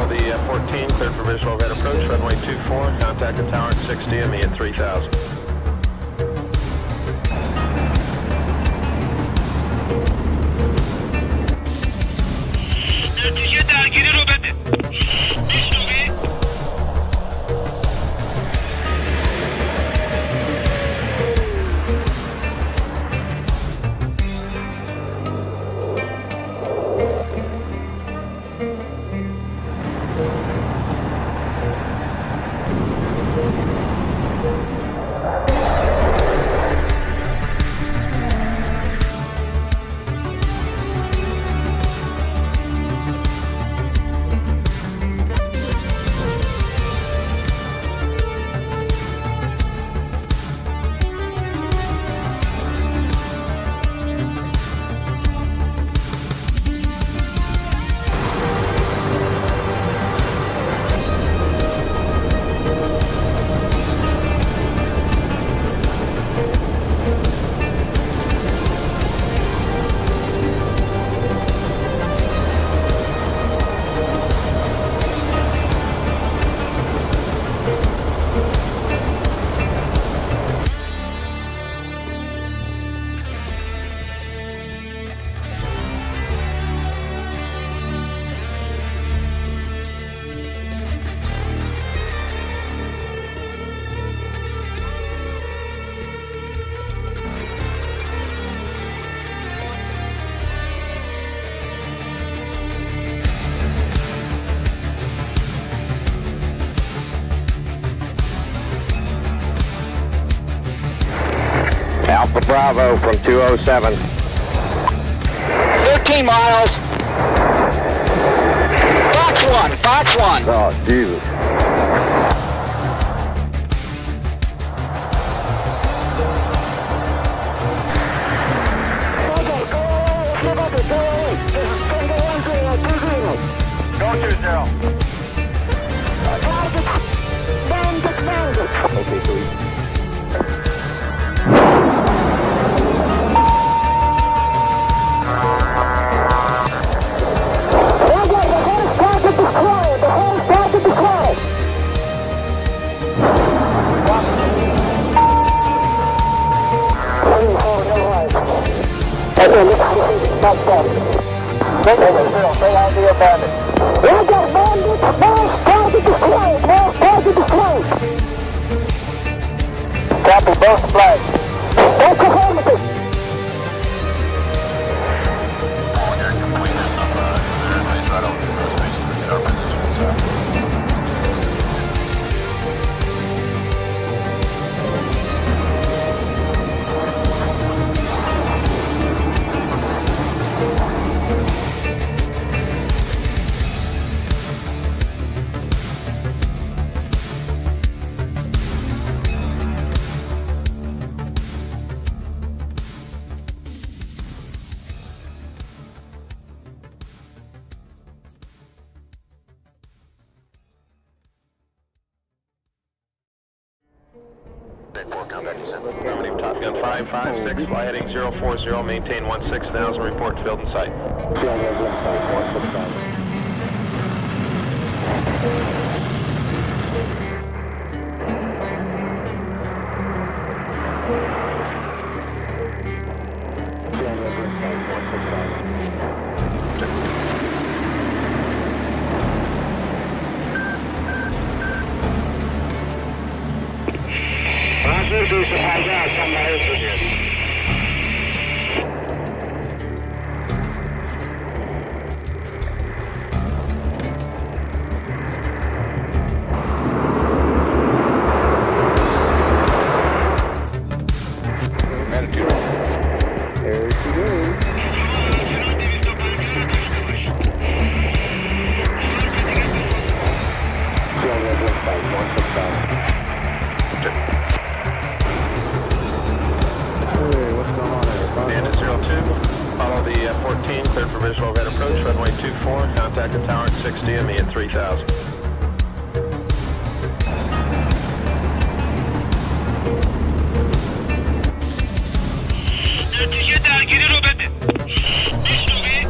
Follow the 14, cleared for visual overhead approach, runway 24, contact the tower at 60 and me at 3000. نتیجه درگیری رو بده. میشنوی؟ Alpha Bravo from 207. 13 miles. Fox 1. Oh, Jesus. Okay, sweet. Stay on the abandoned. We got bandits, balls, target destroyed, balls, target destroyed. Copy both flags. That's affirmative. Affirmative, Top Gun 556, fly heading 040, maintain 16,000, report to field in sight. Cleared for visual overhead approach, runway 24, contact the tower at 60 and me at 3000. نتیجه درگیری رو بده. میشنوی؟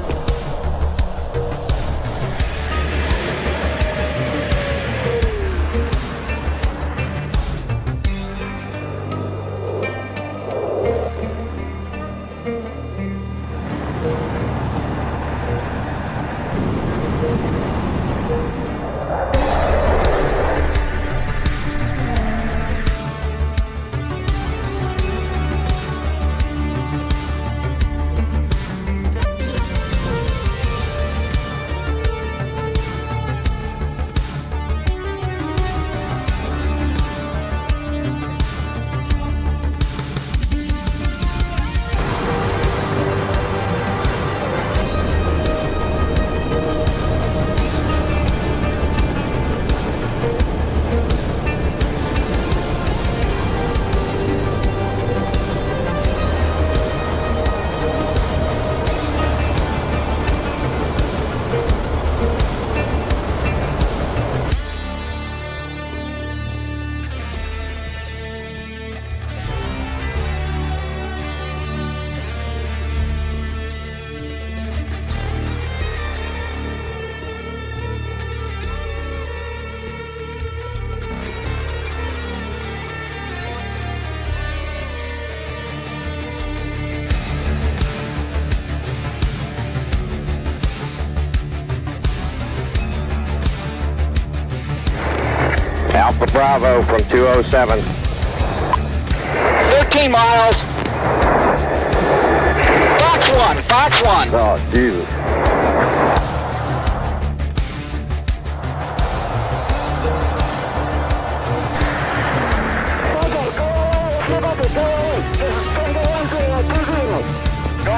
Alpha Bravo from 207. 13 miles. Fox 1. Oh, Jesus. Go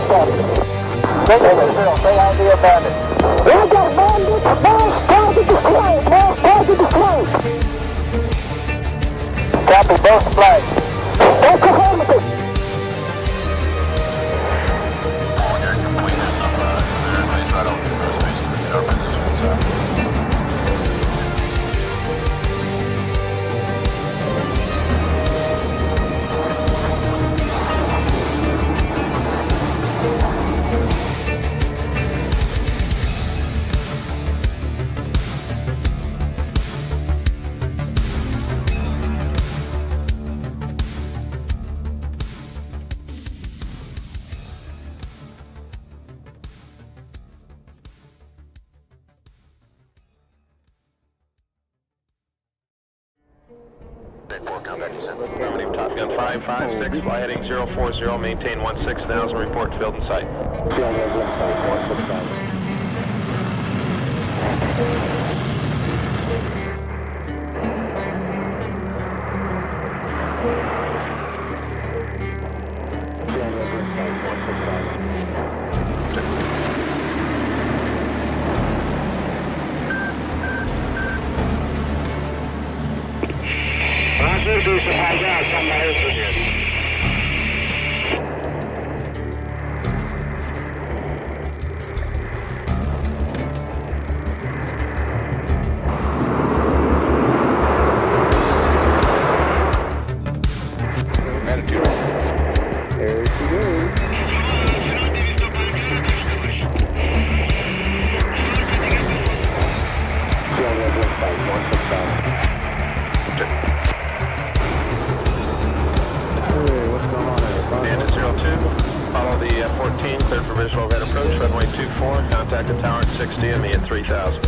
20. Okay, so Stay on the abandoned. We got bandits, mass target destroyed, mass target destroyed. Copy both flags. That's affirmative. Everybody's right over the reservation. Get our positions up. Affirmative, Top Gun 556, fly heading 040, maintain 16,000, report field in sight. Bandit 02, follow the 14, cleared for visual overhead approach, runway 24, contact the tower at 60 and me at 3000.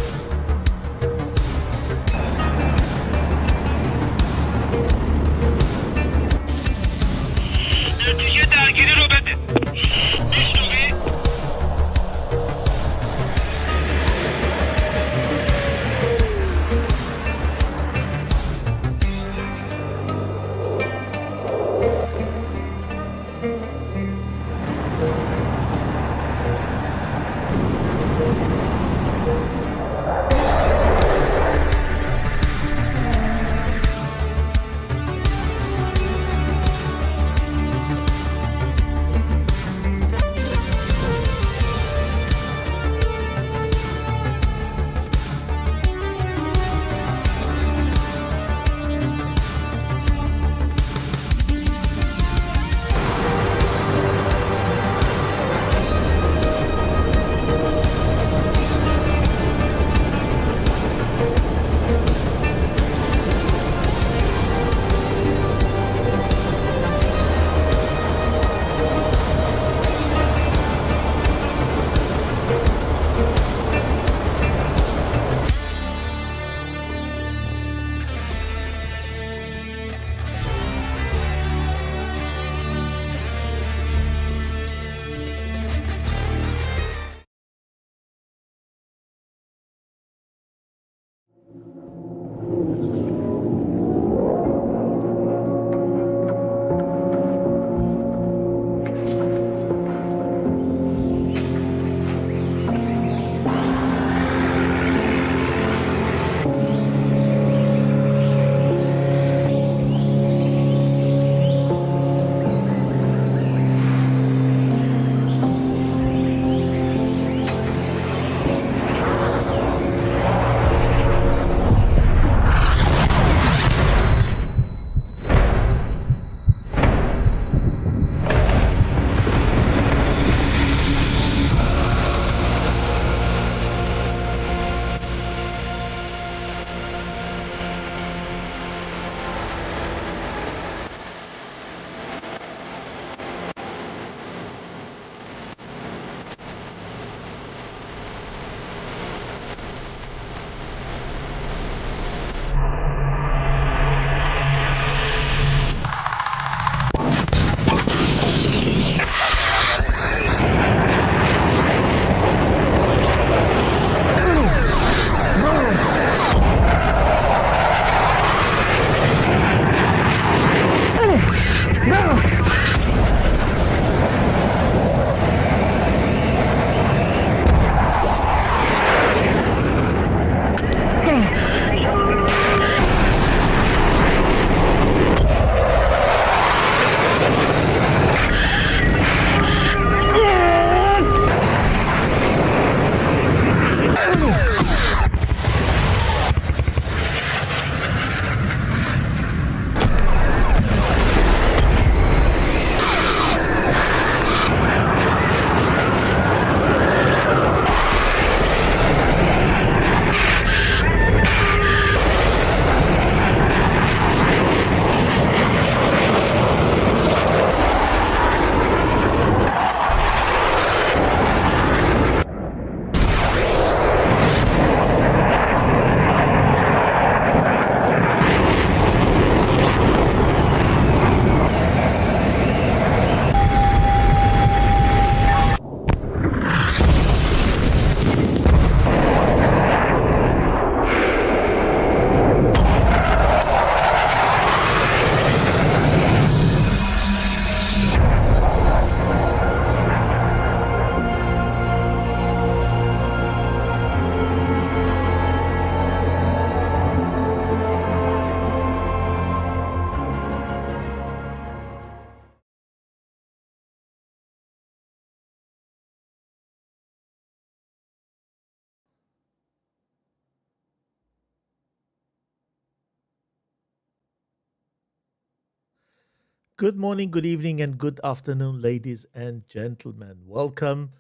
Good morning, good evening, and good afternoon, ladies and gentlemen. Welcome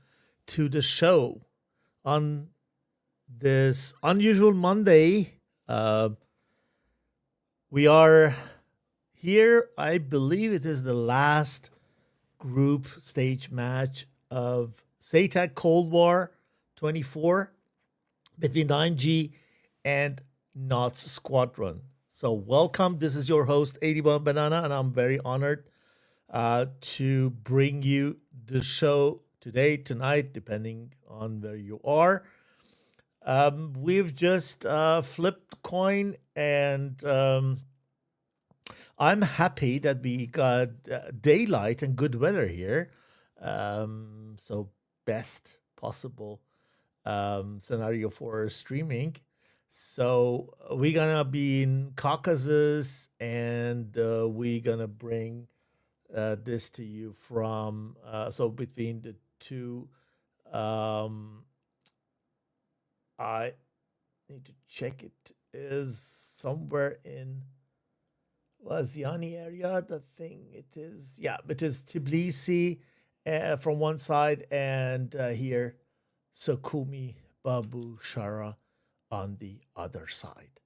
to the show on this unusual Monday. We are here, I believe it is the last group stage match of SATAC Cold War 24 between 9G and NUTSqdr. So welcome. This is your host, 81 Banana, and I'm very honored to bring you the show today, tonight, depending on where you are. We've just flipped coin, and I'm happy that we got daylight and good weather here. So best possible scenario for streaming. So we're gonna be in Caucasus, and we're gonna bring this to you from so between the two. I need to check it is somewhere in Laziani area. The thing it is, yeah, it is Tbilisi from one side, and here Sukhumi Babu Shara on the other side.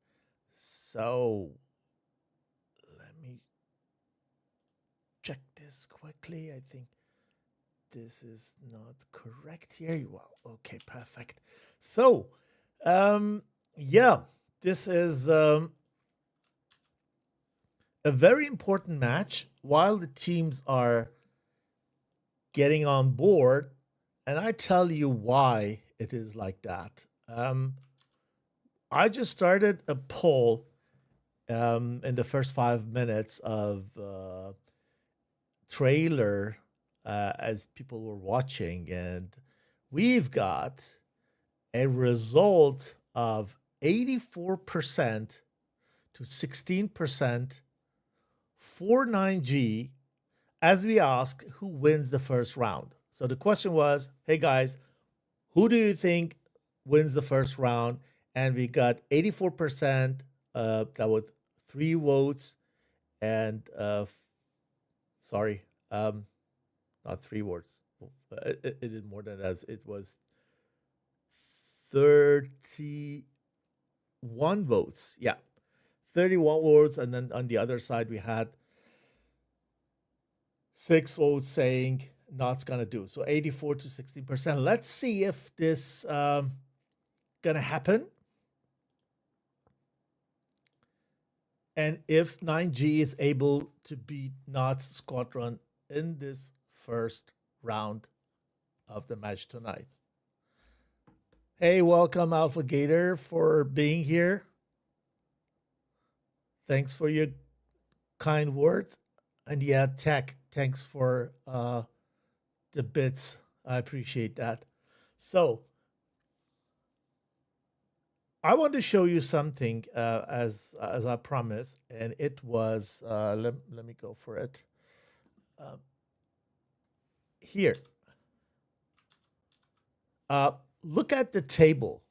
So let me check this quickly. I think this is not correct here. Well, okay, perfect. So, yeah, this is a very important match while the teams are getting on board, and I tell you why it is like that. I just started a poll in the first 5 minutes of trailer as people were watching, and we've got a result of 84% to 16% for 9G as we ask who wins the first round. So the question was, hey guys, who do you think wins the first round? And we got 84%, that was 3 votes, and not 3 votes. It is more than that. It was 31 votes. Yeah, 31 votes, and then on the other side we had 6 votes saying not gonna do. So 84 to 16%. Let's see if this gonna happen. And if 9G is able to beat NUTSqdr in this first round of the match tonight. Hey, welcome Alpha Gator for being here. Thanks for your kind words. And yeah, Tech, thanks for the bits. I appreciate that. So I want to show you something as I promised, and it was let me go for it. Here, look at the table.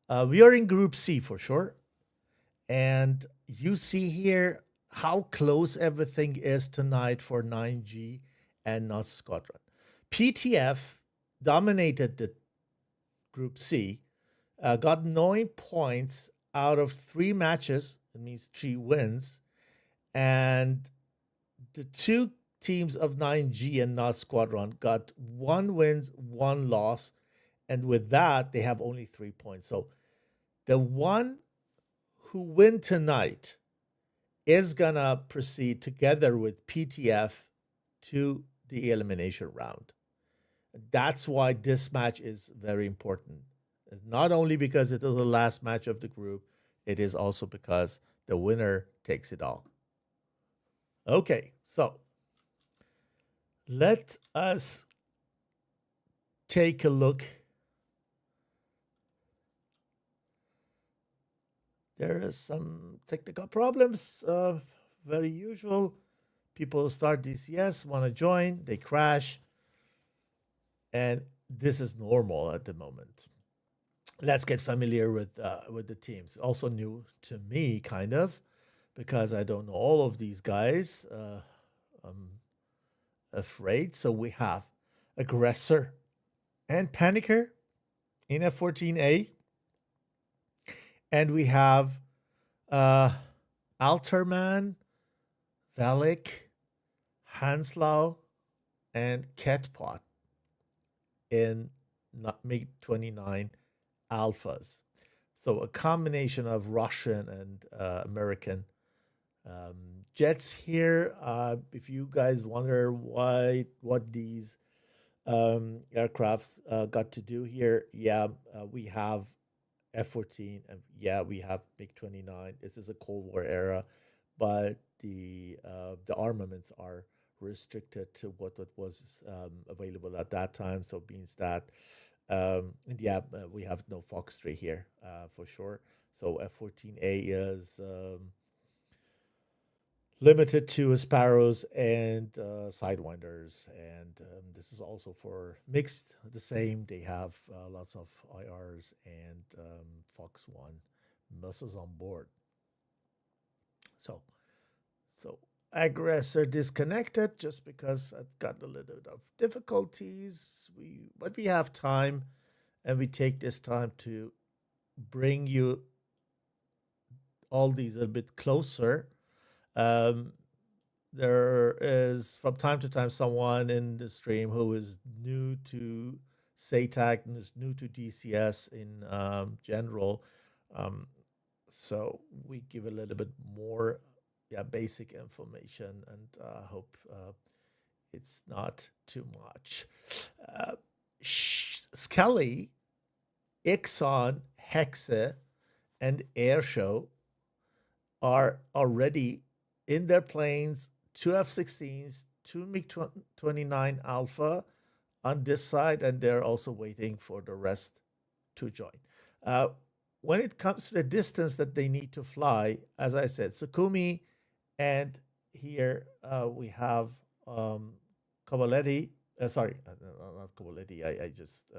We are in Group C for sure, and you see here how close everything is tonight for 9G and NUTSqdr. PTF dominated the Group C. Got 9 points out of 3 matches. That means 3 wins. And the 2 teams of 9G and NUTSqdr got 1 win, 1 loss. And with that, they have only 3 points. So the one who win tonight is going to proceed together with PTF to the elimination round. That's why this match is very important. Not only because it is the last match of the group, it is also because the winner takes it all. Okay, so let us take a look. There is some technical problems, very usual. People start DCS, want to join, they crash, and this is normal at the moment. Let's get familiar with the teams. Also new to me, kind of, because I don't know all of these guys. I'm afraid. So we have Aggressor and Panicker in F-14A. And we have Alterman, Valek, Hanslau, and Ketpot in MiG-29 Alphas. So a combination of Russian and American jets here. If you guys wonder what these aircrafts got to do here, we have F-14 and we have MiG-29. This is a Cold War era, but the armaments are restricted to what was available at that time. So means that we have no Fox 3 here for sure. So F-14A is limited to Sparrows and Sidewinders, and this is also for mixed the same. They have lots of IRs and Fox 1 missiles on board. So Aggressor disconnected just because I've got a little bit of difficulties. But we have time, and we take this time to bring you all these a bit closer. There is from time to time someone in the stream who is new to SATAC and is new to DCS in general. So we give a little bit more basic information, and I hope it's not too much. Scully, Ixon, Hexe, and Airshow are already in their planes, 2 F-16s, 2 MiG-29 Alpha on this side, and they're also waiting for the rest to join. When it comes to the distance that they need to fly, as I said, Sukhumi, and here we have Kovaletti. Not Kovaletti. I just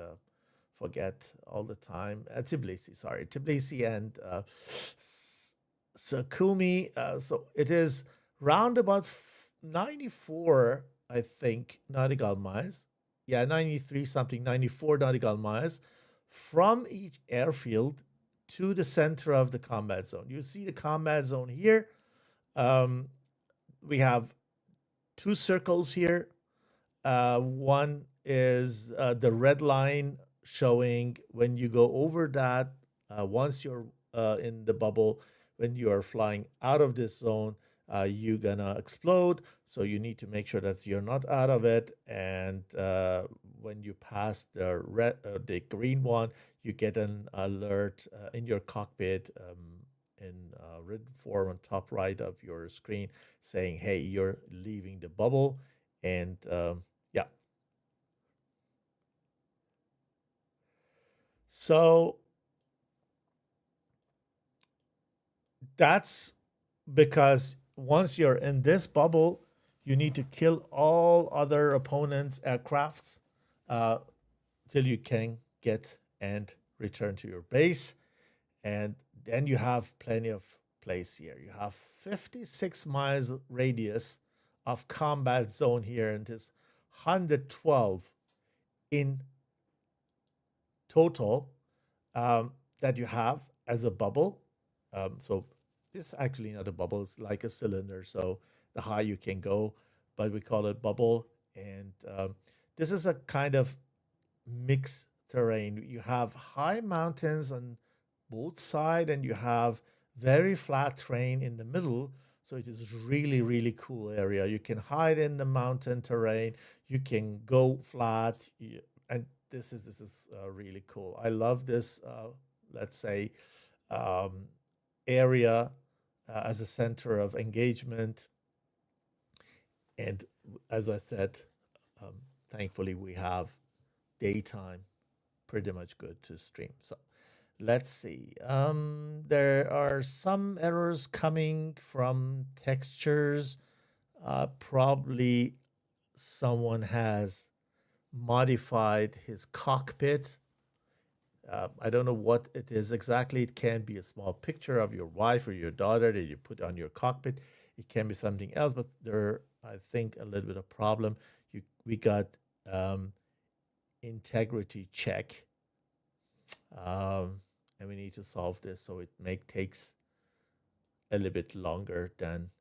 forget all the time. Tbilisi and Sukhumi. So it is round about 94, I think, nautical miles. 93 something, 94 nautical miles from each airfield to the center of the combat zone. You see the combat zone here. We have 2 circles here. One is the red line showing when you go over that, once you're in the bubble, when you are flying out of this zone, you're gonna explode. So you need to make sure that you're not out of it. And when you pass the green one, you get an alert in your cockpit in written form on top right of your screen saying, hey, you're leaving the bubble. And so that's because once you're in this bubble, you need to kill all other opponents' aircrafts till you can get and return to your base. And then you have plenty of place here. You have 56 miles radius of combat zone here, and it's 112 in total that you have as a bubble. So this is actually not a bubble, it's like a cylinder. So the higher you can go, but we call it bubble. And this is a kind of mixed terrain. You have high mountains on both sides, and you have very flat terrain in the middle. So it is really, really cool area. You can hide in the mountain terrain. You can go flat, and this is really cool. I love this. Let's say area as a center of engagement. And as I said, thankfully we have daytime pretty much good to stream. So let's see. There are some errors coming from textures. Probably someone has modified his cockpit I don't know what it is exactly. It can be a small picture of your wife or your daughter that you put on your cockpit. It can be something else, but there, I think, a little bit of problem. We got integrity check, and we need to solve this. So it takes a little bit longer than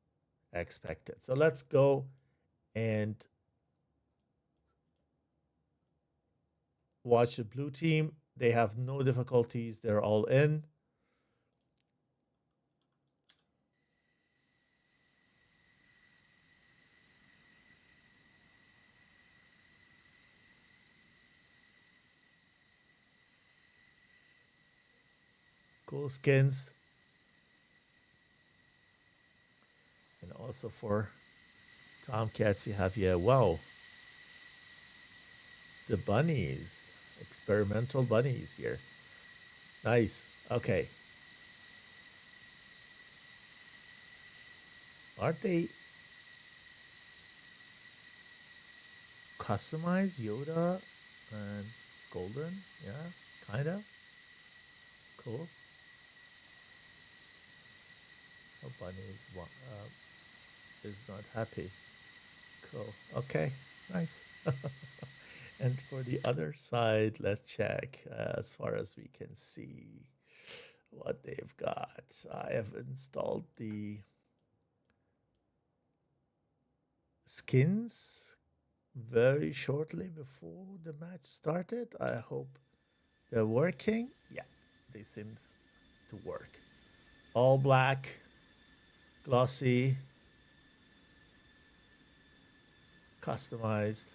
expected. So let's go and watch the blue team. They have no difficulties. They're all in. Cool skins. And also for Tomcats, you have, yeah, wow. The bunnies, experimental bunnies here. Nice. Okay. Aren't they customized? Yoda and Golden? Yeah, kind of. Cool. Oh, bunny is not happy. Cool. Okay. Nice. And for the other side, let's check as far as we can see what they've got. I have installed the skins very shortly before the match started. I hope they're working. Yeah, they seems to work. All black, glossy, customized.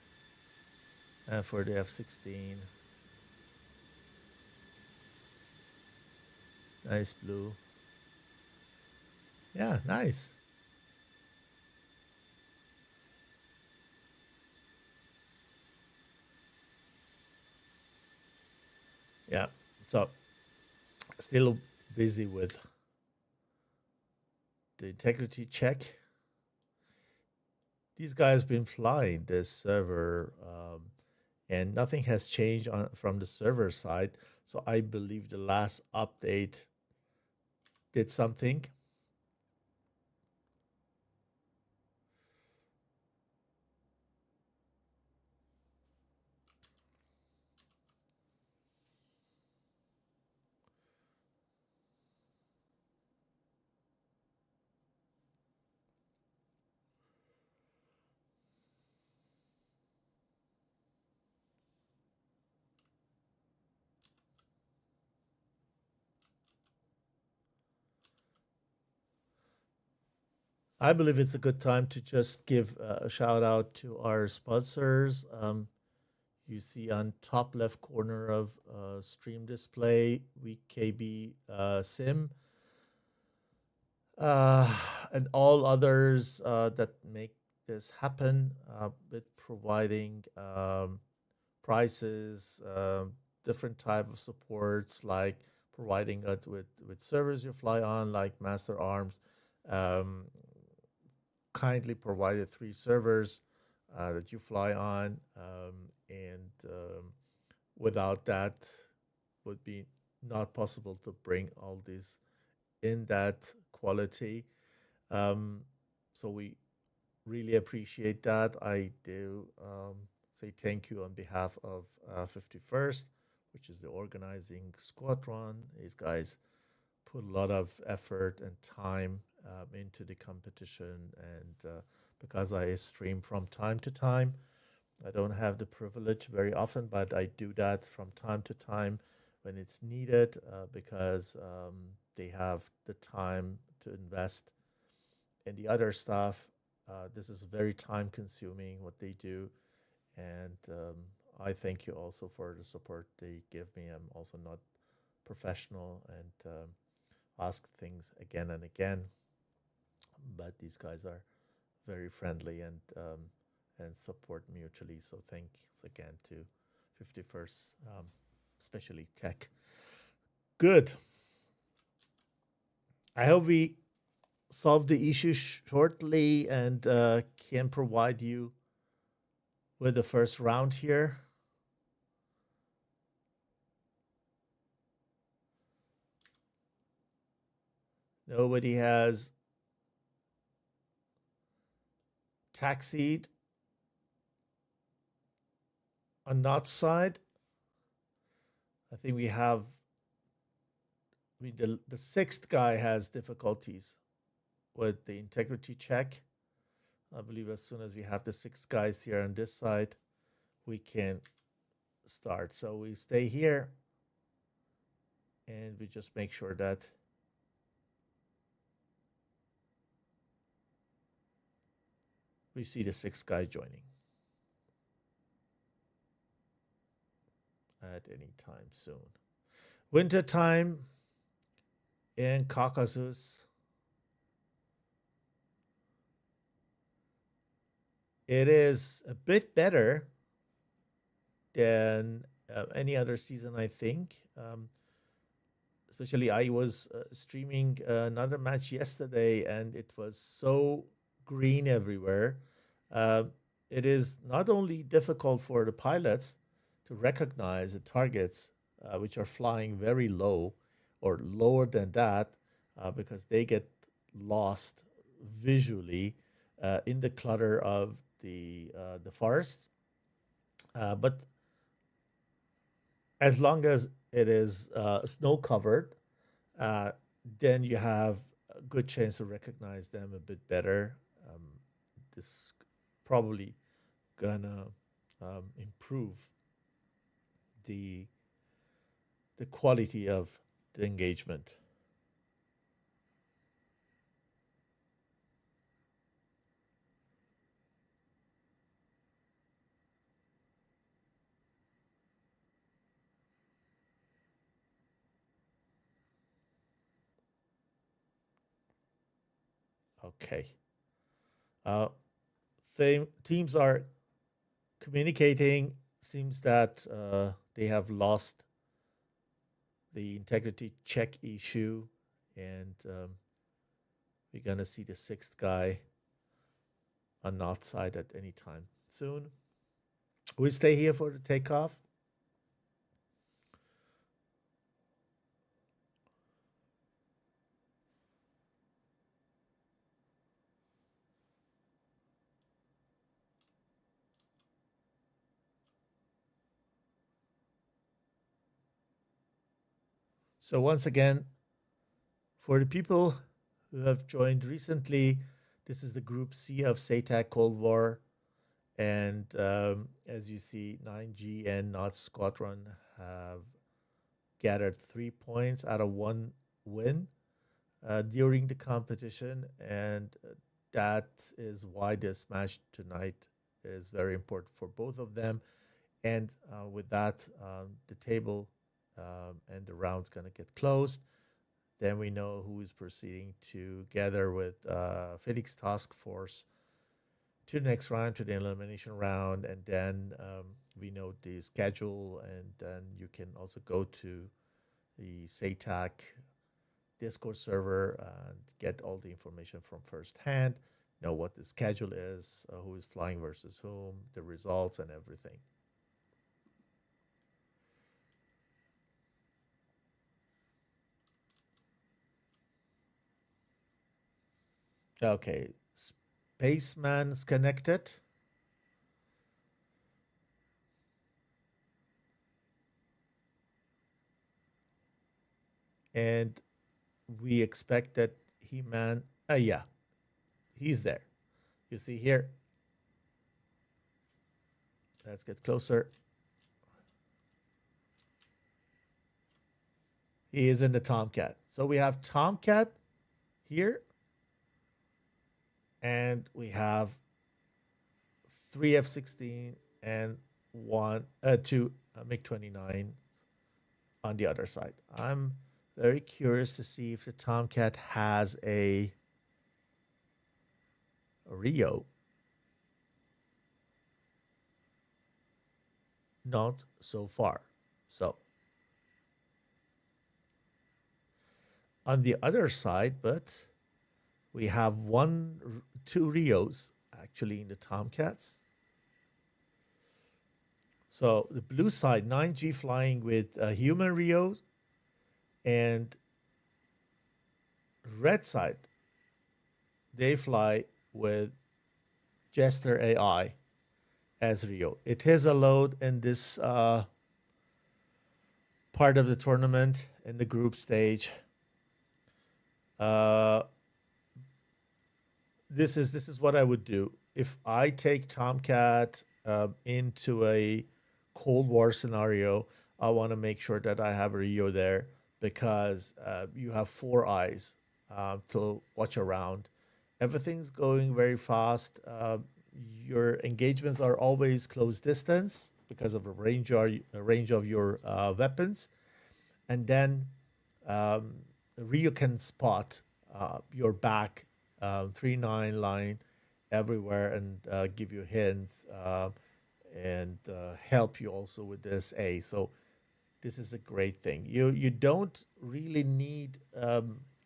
And for the F-16, nice blue. Yeah, nice. Yeah, so still busy with the integrity check. These guys been flying this server, and nothing has changed from the server side. So I believe the last update did something. I believe it's a good time to just give a shout out to our sponsors. You see on top left corner of stream display, WeekKB Sim, and all others that make this happen with providing prices, different type of supports, like providing it with servers you fly on, like Master Arms. Kindly provided 3 servers that you fly on, and without that would be not possible to bring all this in that quality. So we really appreciate that. I do say thank you on behalf of 51st, which is the organizing squadron. These guys put a lot of effort and time into the competition, and because I stream from time to time, I don't have the privilege very often, but I do that from time to time when it's needed, because they have the time to invest in the other stuff. This is very time consuming what they do, and I thank you also for the support they give me. I'm also not professional and ask things again and again, but these guys are very friendly and support mutually. So thanks again to 51st, especially Tech. Good. I hope we solve the issue shortly and can provide you with the first round here. Nobody has taxied on NOTS side. I think we have, the sixth guy has difficulties with the integrity check. I believe as soon as we have the six guys here on this side, we can start. So we stay here and we just make sure that we see the sixth guy joining at any time soon. Winter time in Caucasus. It is a bit better than any other season, I think. Especially I was streaming another match yesterday and it was so green everywhere. It is not only difficult for the pilots to recognize the targets which are flying very low or lower than that because they get lost visually in the clutter of the forest. But as long as it is snow covered, then you have a good chance to recognize them a bit better. This probably gonna improve the quality of the engagement. Okay. Teams are communicating. Seems that they have lost the integrity check issue, and we're gonna see the sixth guy on north side at any time soon. We stay here for the takeoff. So once again, for the people who have joined recently, this is the Group C of SATAC Cold War. And as you see, 9G and NUTSqdr have gathered 3 points out of 1 win during the competition. And that is why this match tonight is very important for both of them. And with that, the table and the round's going to get closed. Then we know who is proceeding together with Felix Task Force to the next round, to the elimination round. And then we know the schedule. And then you can also go to the SATAC Discord server and get all the information from first hand, know what the schedule is, who is flying versus whom, the results and everything. Okay, Spaceman's connected. And we expect that yeah, he's there. You see here. Let's get closer. He is in the Tomcat. So we have Tomcat here. And we have 3 F-16 and 2 MiG-29 on the other side. I'm very curious to see if the Tomcat has a Rio. Not so far. So on the other side, but we have 2 Rios actually in the Tomcats. So the blue side, 9G, flying with human Rios, and red side, they fly with Jester AI as Rio. It is a load in this part of the tournament in the group stage. This is what I would do if I take Tomcat into a Cold War scenario. I want to make sure that I have Rio there because you have 4 eyes to watch around. Everything's going very fast. Your engagements are always close distance because of the range of your weapons, and then Rio can spot your back 3-9 line everywhere and give you hints and help you also with this A. So this is a great thing. You don't really need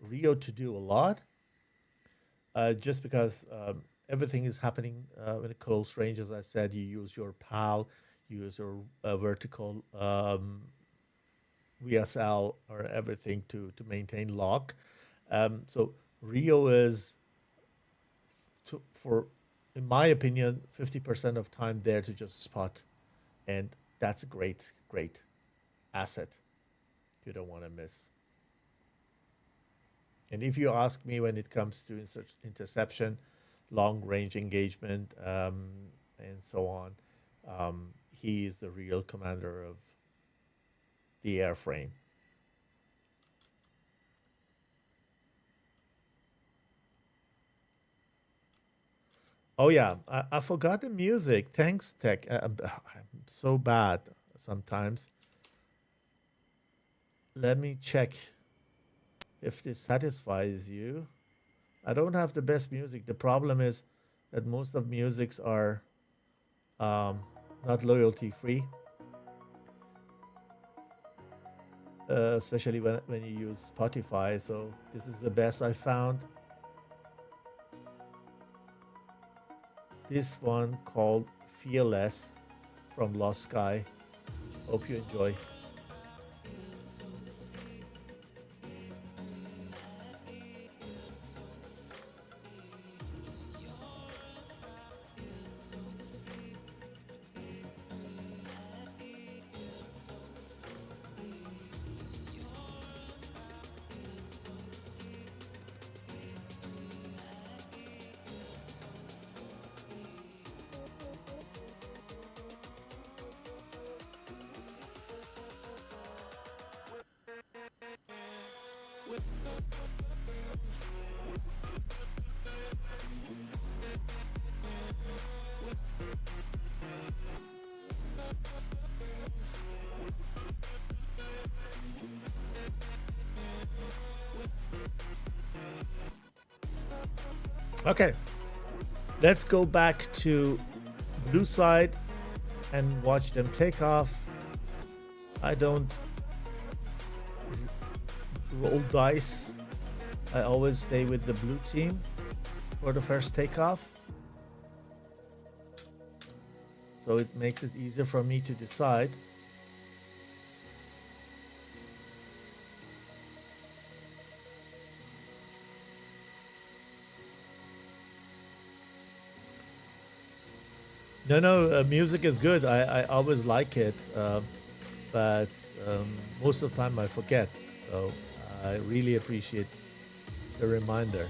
Rio to do a lot, just because everything is happening in a close range. As I said, you use your PAL, you use your vertical VSL or everything to maintain lock. So Rio is, for in my opinion, 50% of time there to just spot, and that's a great asset you don't want to miss. And if you ask me, when it comes to interception, long range engagement, and so on, he is the real commander of the airframe. Oh yeah, I forgot the music. Thanks, Tech. I'm so bad sometimes. Let me check if this satisfies you. I don't have the best music. The problem is that most of musics are not loyalty free, especially when you use Spotify. So this is the best I found. This one called Fearless from Lost Sky. Hope you enjoy. Okay, let's go back to blue side and watch them take off. I don't roll dice. I always stay with the blue team for the first takeoff. So it makes it easier for me to decide. No, music is good. I always like it, but most of the time I forget. So I really appreciate the reminder.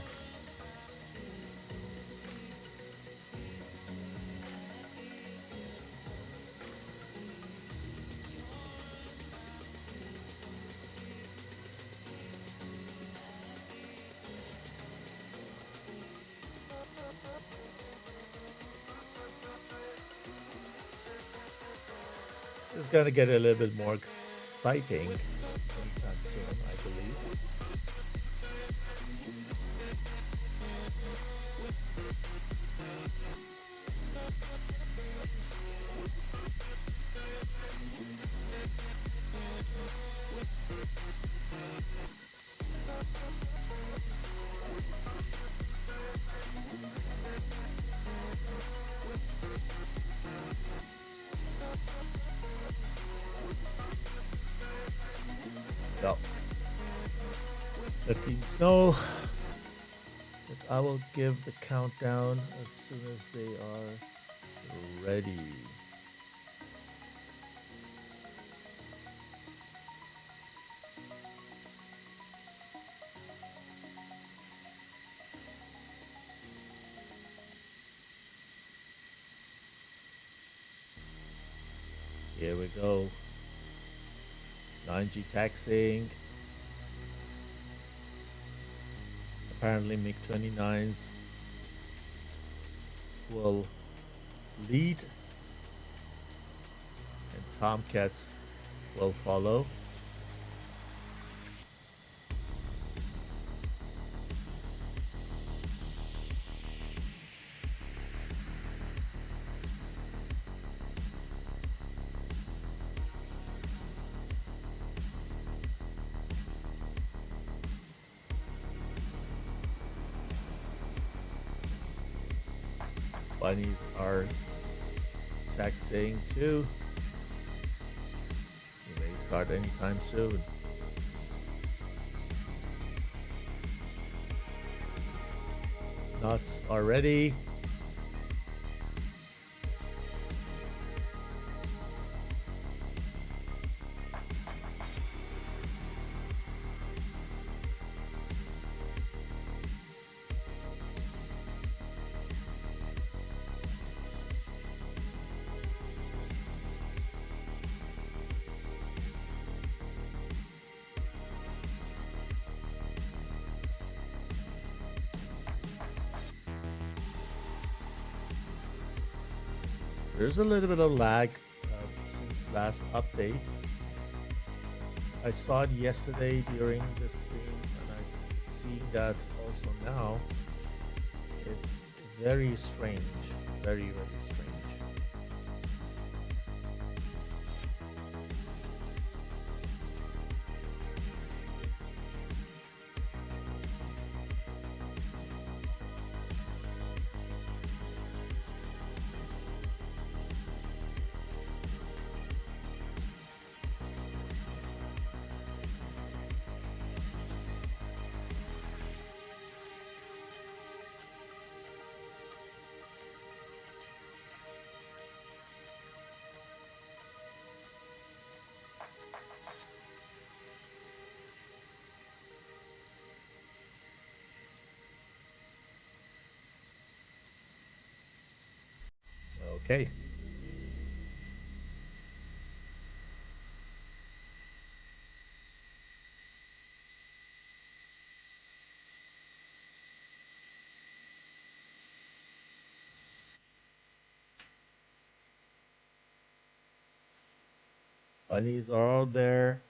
It's gonna get a little bit more exciting anytime soon, I believe. let teams know. But I will give the countdown as soon as they are ready. Here we go. 9G taxiing. Apparently MiG-29s will lead and Tomcats will follow. Bunnies are taxiing too. You may start anytime soon. Nuts are ready. There's a little bit of lag since last update. I saw it yesterday during the stream, and I'm seeing that also now. It's very strange, very, very strange. Okay. Bunnies are all there.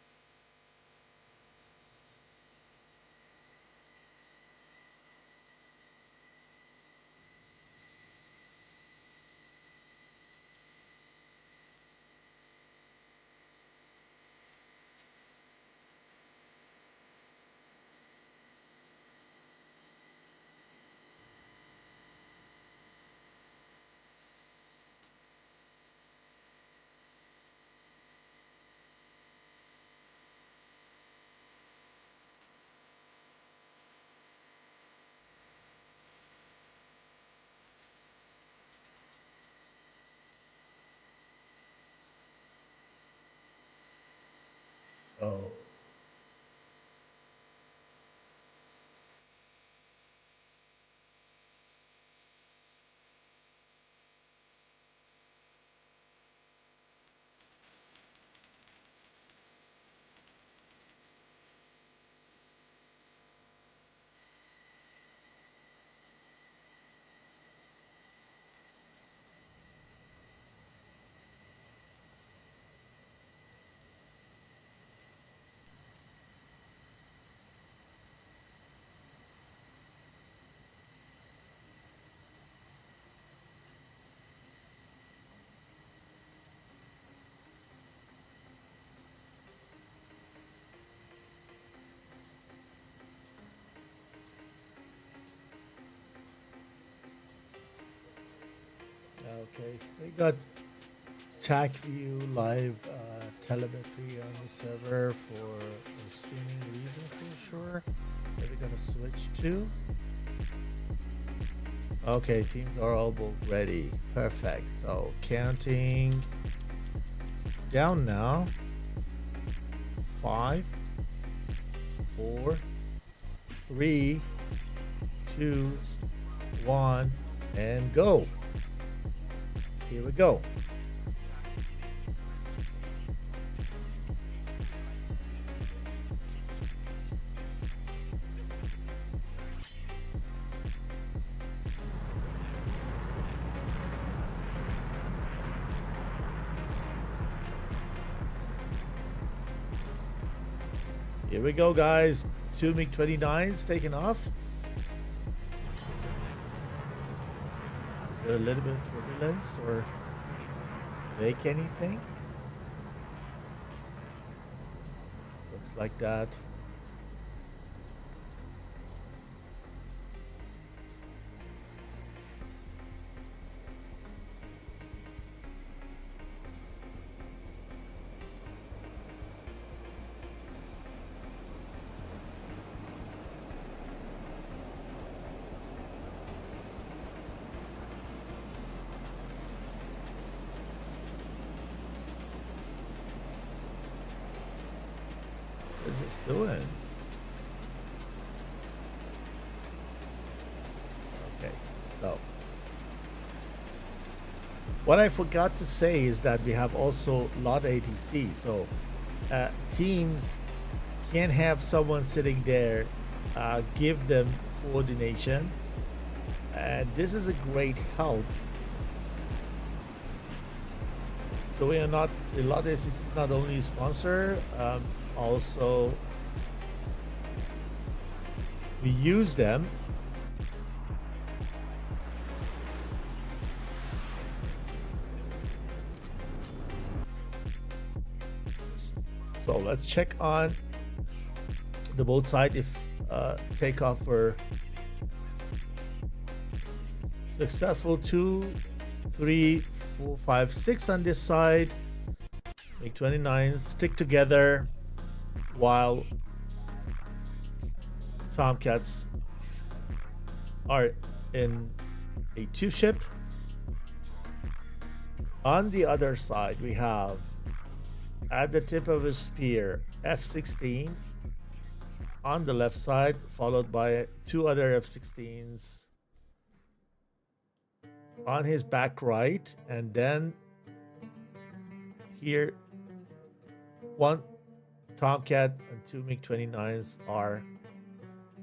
So okay, we got TACView live telemetry on the server for streaming reasons for sure. we're gonna switch to. Okay, teams are all both ready. Perfect. So counting down now. 5, 4, 3, 2, 1, and go. Here we go. Here we go, guys. 2 MiG-29s taking off. Is there a little bit of turbulence or make anything? Looks like that. What is this doing? Okay, so what I forgot to say is that we have also lot ATC. So teams can have someone sitting there, give them coordination, and this is a great help. So we are not, a lot of ATC is not only a sponsor, also we use them so let's check on the boat side if takeoff were successful. 2, 3, 4, 5, 6 on this side. MiG-29 stick together while Tomcats are in a 2-ship. On the other side, we have at the tip of his spear F-16 on the left side, followed by 2 other F-16s on his back right, and then here 1 Tomcat and 2 MiG-29s are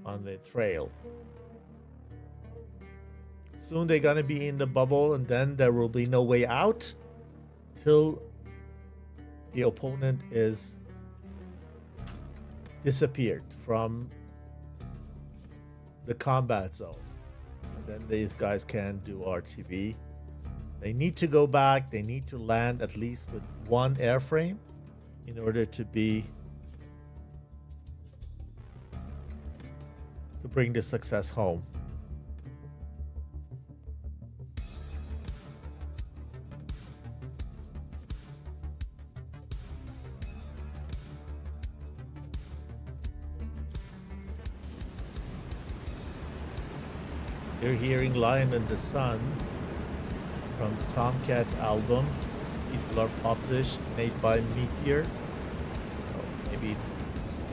on the trail. Soon they're gonna be in the bubble, and then there will be no way out till the opponent is disappeared from the combat zone. And then these guys can do RTV. They need to go back, they need to land at least with 1 airframe in order to bring the success home. You're hearing Lion in the Sun from the Tomcat album. People are published, made by Meteor. So maybe it's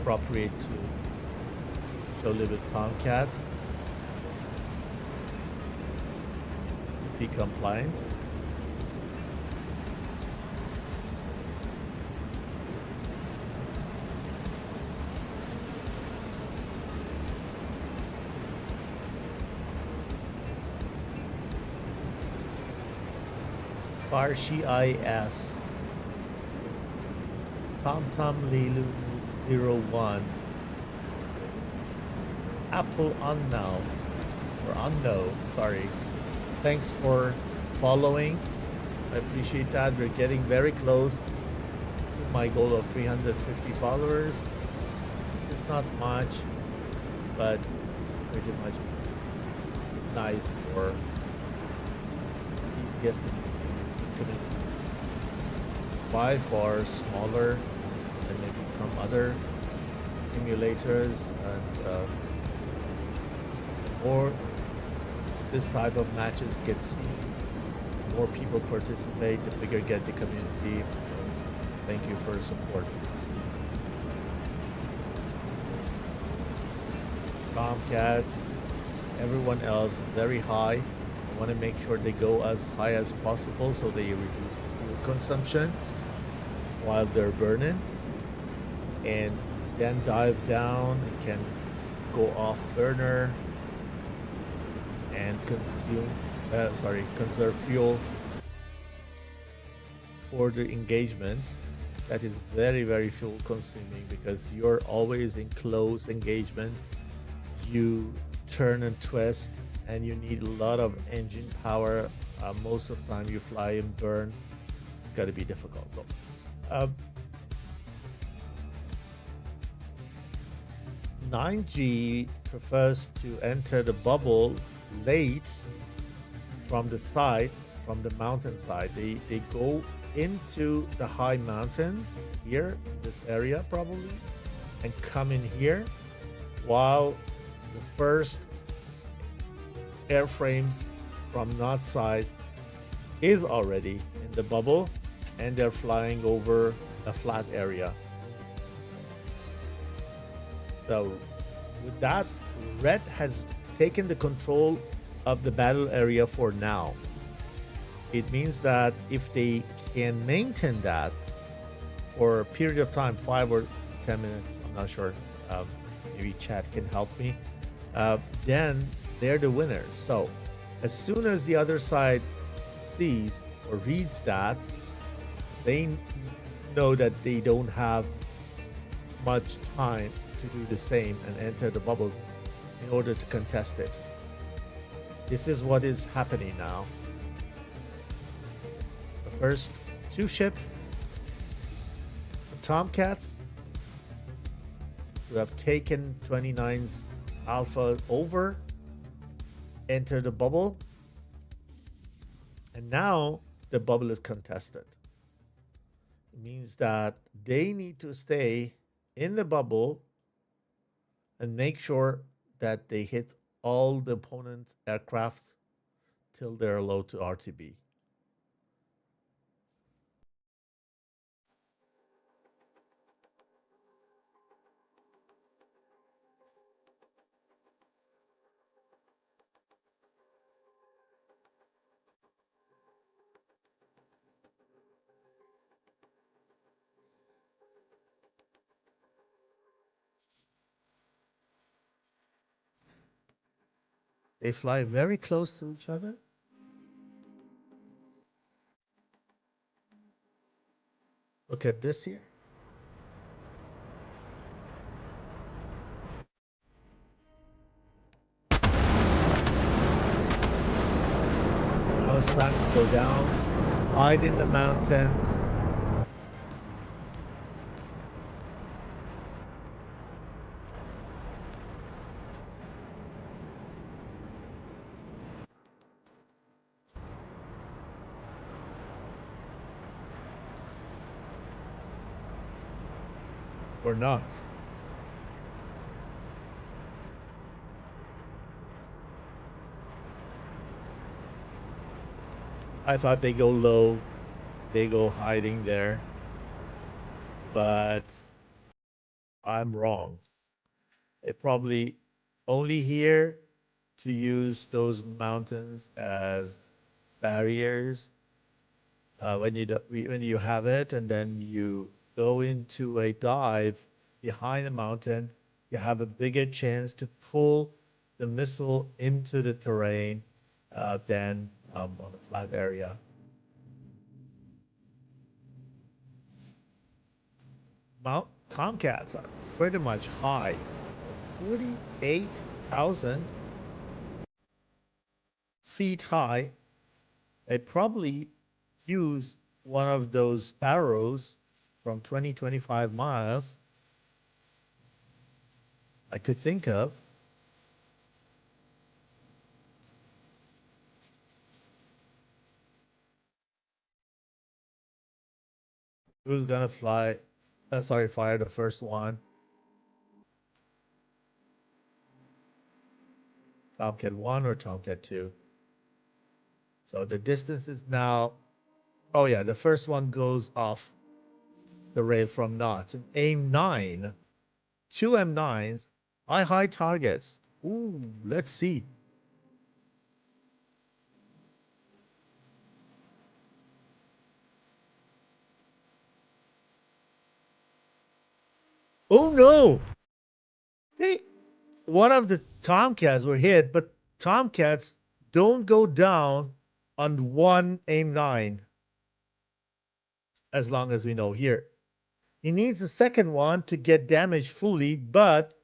appropriate to show a little bit Tomcat. Be compliant. Farshi IS TomTom Lilu 01 Apple Unknown or Unknown, sorry. Thanks for following. I appreciate that. We're getting very close to my goal of 350 followers. This is not much, but this is pretty much nice for DCS communities. By far smaller than maybe some other simulators, and more this type of matches get seen, more people participate, the bigger get the community. So thank you for your support. Tomcats, everyone else very high. I want to make sure they go as high as possible so they reduce the fuel consumption while they're burning, and then dive down and can go off burner and conserve fuel for the engagement. That is very, very fuel consuming because you're always in close engagement. You turn and twist and you need a lot of engine power. Most of the time you fly and burn. It's got to be difficult. So 9G prefers to enter the bubble late from the side, from the mountain side. They go into the high mountains here, this area probably, and come in here, while the first airframes from NUTS side is already in the bubble and they're flying over a flat area. So with that, Red has taken the control of the battle area for now. It means that if they can maintain that for a period of time, 5 or 10 minutes, I'm not sure, maybe chat can help me, then they're the winners. So as soon as the other side sees or reads that, they know that they don't have much time to do the same and enter the bubble in order to contest it. This is what is happening now. The first two ship, the Tomcats, who have taken 29's Alpha over, enter the bubble, and now the bubble is contested. It means that they need to stay in the bubble and make sure that they hit all the opponent aircraft till they're low to RTB. They fly very close to each other. Look at this here. Now it's time to go down, hide in the mountains. Or not. I thought they go low, they go hiding there, but I'm wrong. They probably only here to use those mountains as barriers when you have it, and then you go into a dive behind the mountain, you have a bigger chance to pull the missile into the terrain than on a flat area. Mount Tomcats are pretty much high, 48,000 feet high. They probably use one of those arrows from 25 miles I could think of. Who's gonna fly? Fire the first one. Tomcat 1 or Tomcat 2. So the distance is now, oh yeah, the first one goes off the rail from knots. And aim 9, 2 M9s, high targets. Ooh, let's see. Oh no! One of the Tomcats were hit, but Tomcats don't go down on one aim 9, as long as we know here. He needs a second one to get damaged fully, but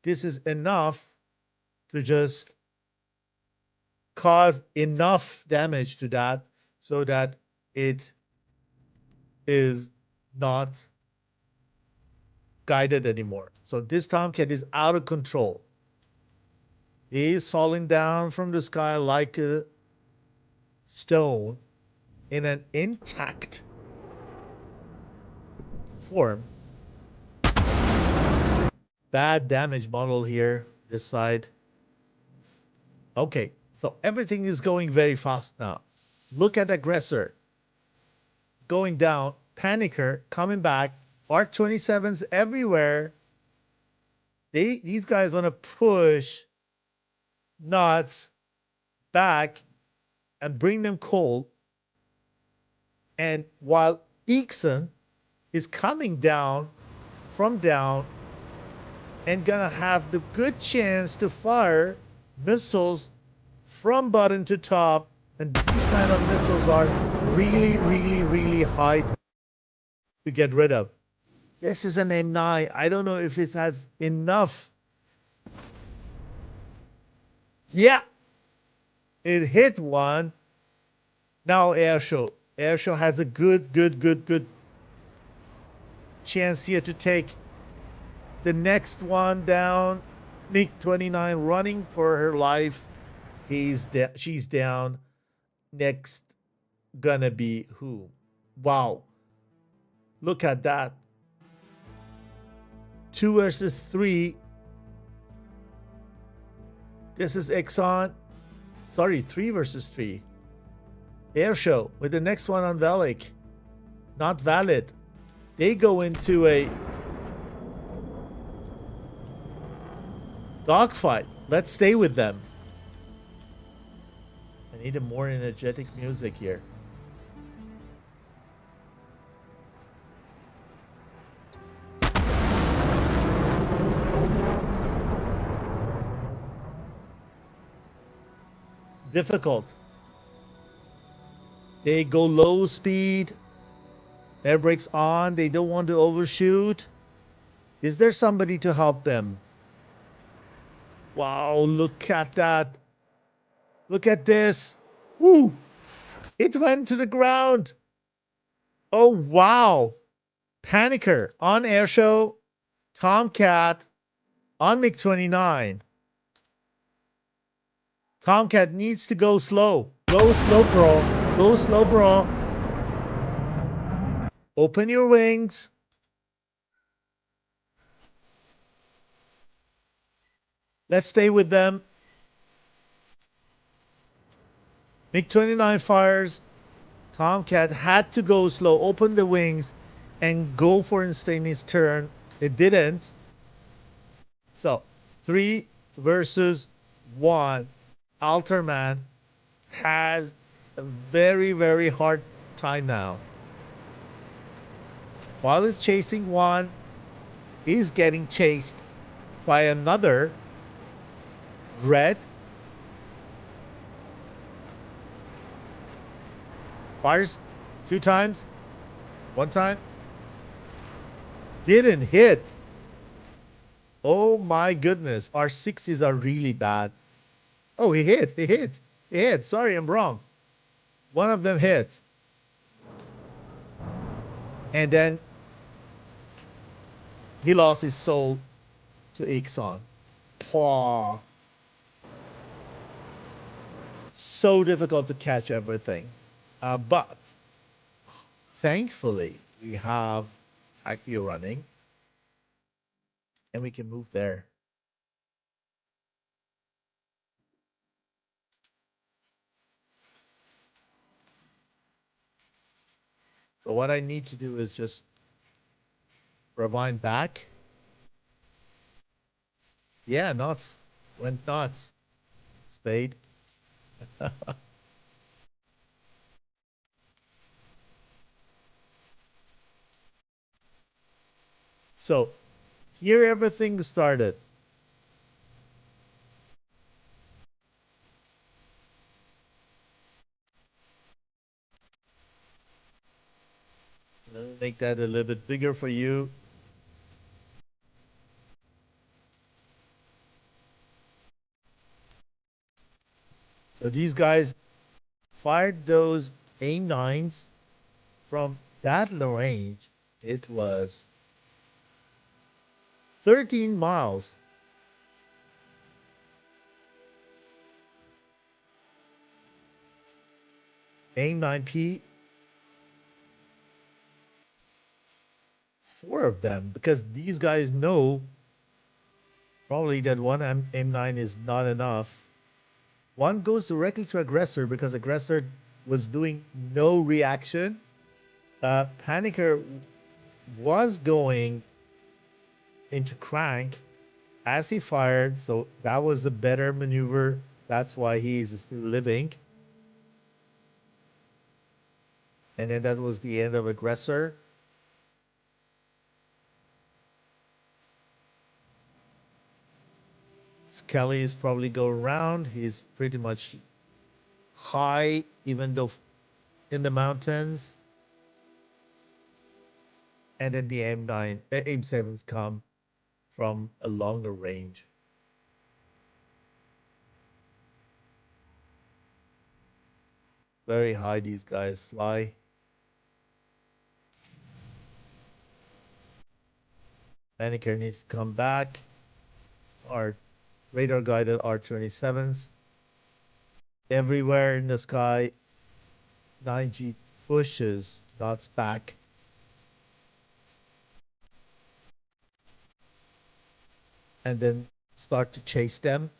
this is enough to just cause enough damage to that so that it is not guided anymore. So this Tomcat is out of control. He's falling down from the sky like a stone in an intact form. Bad damage model here, this side. Okay, so everything is going very fast now. Look at aggressor. Going down, panicker coming back, Arc 27s everywhere. These guys want to push Nuts back and bring them cold. And while Eakson is coming down from down and gonna have the good chance to fire missiles from bottom to top, and these kind of missiles are really hard to get rid of. This is an M9. I don't know if it has enough. Yeah, it hit one. Now Airshow. Airshow has a good chance here to take the next one down. MiG-29 running for her life. She's down. Next gonna be who? Wow. Look at that. 2 versus 3. This is Exxon. Sorry, 3 versus 3. Airshow with the next one on Velik. Not valid. They go into a dogfight. Let's stay with them. I need a more energetic music here. Difficult. They go low speed. Air brakes on. They don't want to overshoot. Is there somebody to help them? Wow, look at that. Look at this. Woo! It went to the ground. Oh, wow. Panicker on Airshow. Tomcat on MiG-29. Tomcat needs to go slow. Go slow, bro. Go slow, bro. Open your wings. Let's stay with them. MiG-29 fires. Tomcat had to go slow, open the wings, and go for instantaneous turn. It didn't. So, 3 versus 1. Alterman has a very hard time now. While he's chasing one, he's getting chased by another red. Fires 2 times. 1 time. Didn't hit. Oh my goodness. Our 60s are really bad. Oh, he hit. Sorry, I'm wrong. One of them hit. And then he lost his soul to Ixon. Pwah. So difficult to catch everything. But thankfully, we have Takio running. And we can move there. So what I need to do is just rewind back. Yeah, nuts. Went nuts. Spade. So here everything started. Let me make that a little bit bigger for you. So these guys fired those AIM-9s from that range. It was 13 miles. AIM-9P, 4 of them, because these guys know probably that one AIM-9 is not enough. One goes directly to aggressor because aggressor was doing no reaction. Panicker was going into crank as he fired, so that was a better maneuver. That's why he is still living. And then that was the end of aggressor. Skelly is probably going around. He's pretty much high, even though in the mountains. And then the AIM-9, AIM-7s come from a longer range. Very high these guys fly. Panicker needs to come back. Our radar guided R-27s. Everywhere in the sky, 9G pushes dots back. And then start to chase them.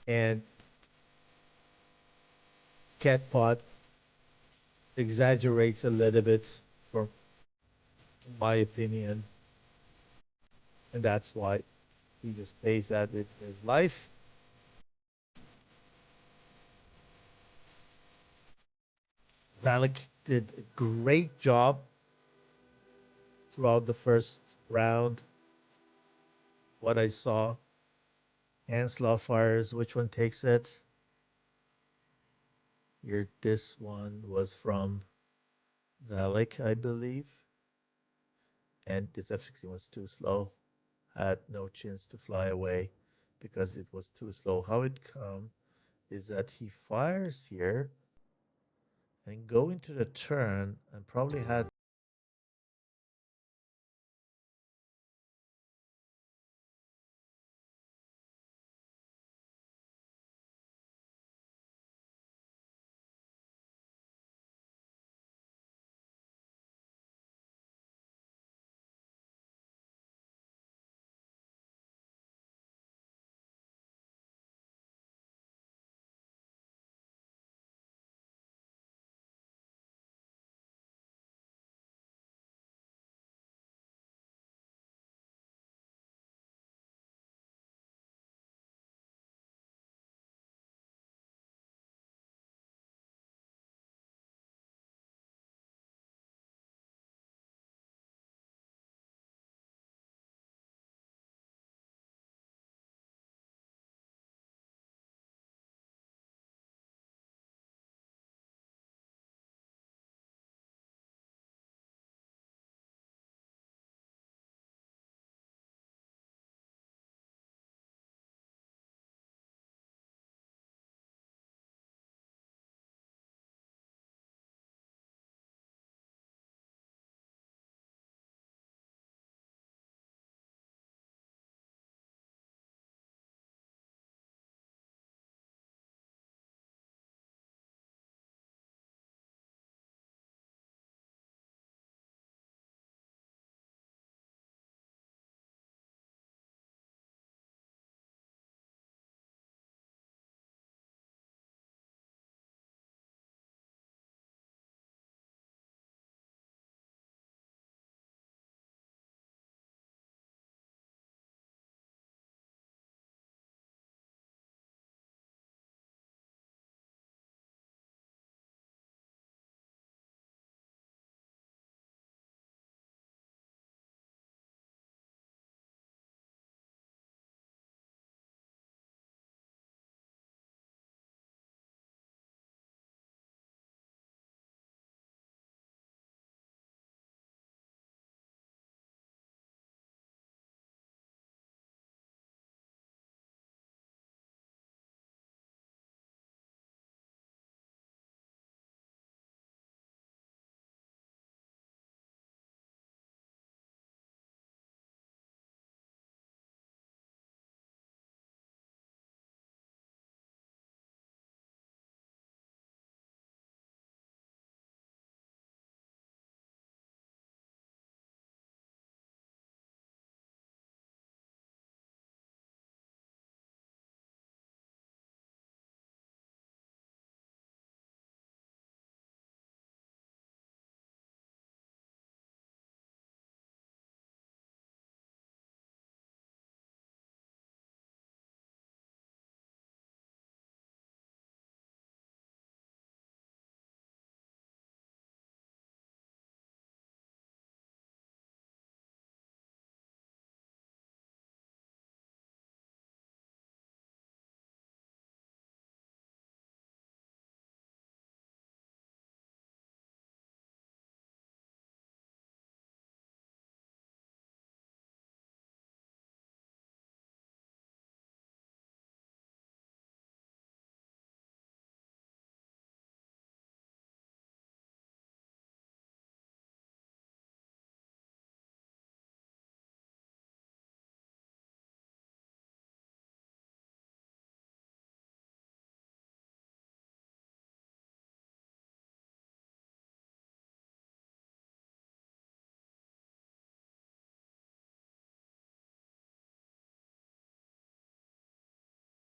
And Catpot exaggerates a little bit, from my opinion. And that's why he just pays that with his life. Valak did a great job throughout the first round. What I saw, Hanslaw fires, which one takes it? Here, this one was from Valak, I believe. And this F-16 was too slow. Had no chance to fly away because it was too slow. How it come is that he fires here and go into the turn and probably had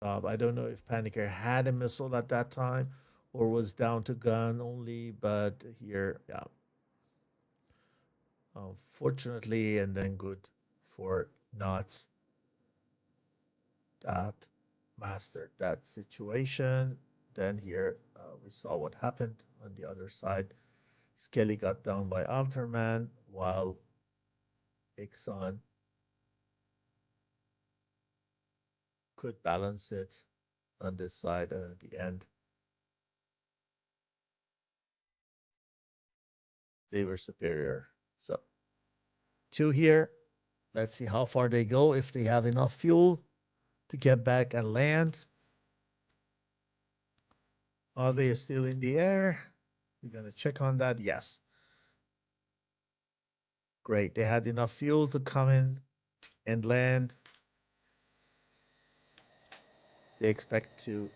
I don't know if Panicker had a missile at that time or was down to gun only, but here, yeah. Fortunately, and then good for Knots that mastered that situation. Then here we saw what happened on the other side. Skelly got down by Alterman while Ixon could balance it on this side, and at the end they were superior. So 2 here. Let's see how far they go, if they have enough fuel to get back and land. Are they still in the air? We're going to check on that. Yes. Great. They had enough fuel to come in and land. They expect to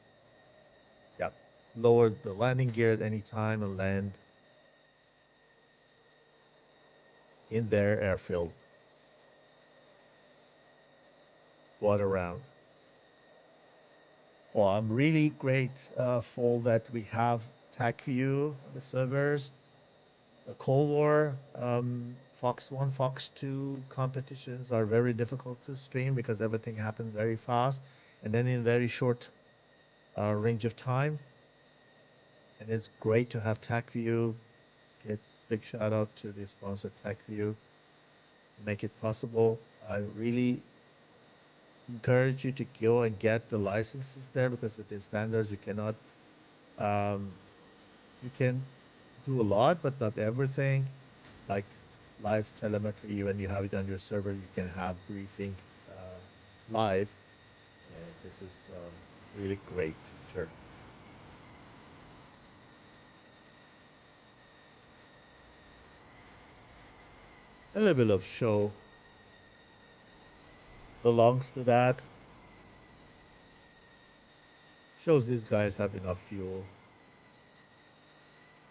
lower the landing gear at any time and land in their airfield. What a round. Well, I'm really grateful that we have TAC-View on the servers. The Cold War, Fox 1, Fox 2 competitions are very difficult to stream because everything happens very fast and then in very short range of time. And it's great to have TAC-View. Get big shout out to the sponsor TAC-View. Make it possible. I really encourage you to go and get the licenses there because with the standards you cannot you can do a lot but not everything, like live telemetry. When you have it on your server you can have briefing live, and this is really great feature. A little bit of show belongs to that. Shows these guys have enough fuel.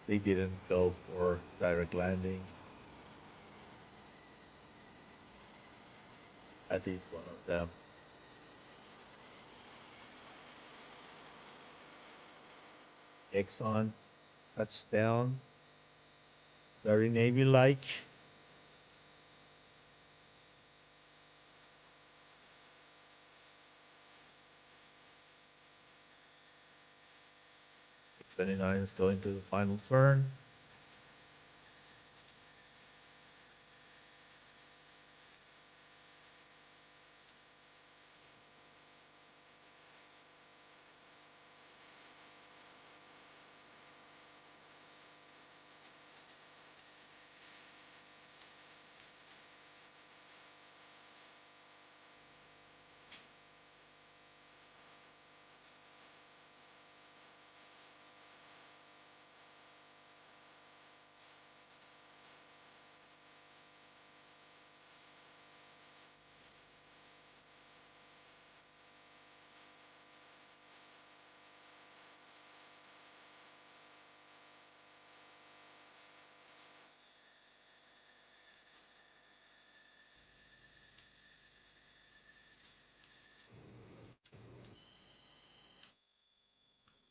They didn't go for direct landing. At least one of them. Exxon touchdown. Very Navy-like. X-29 is going to the final turn.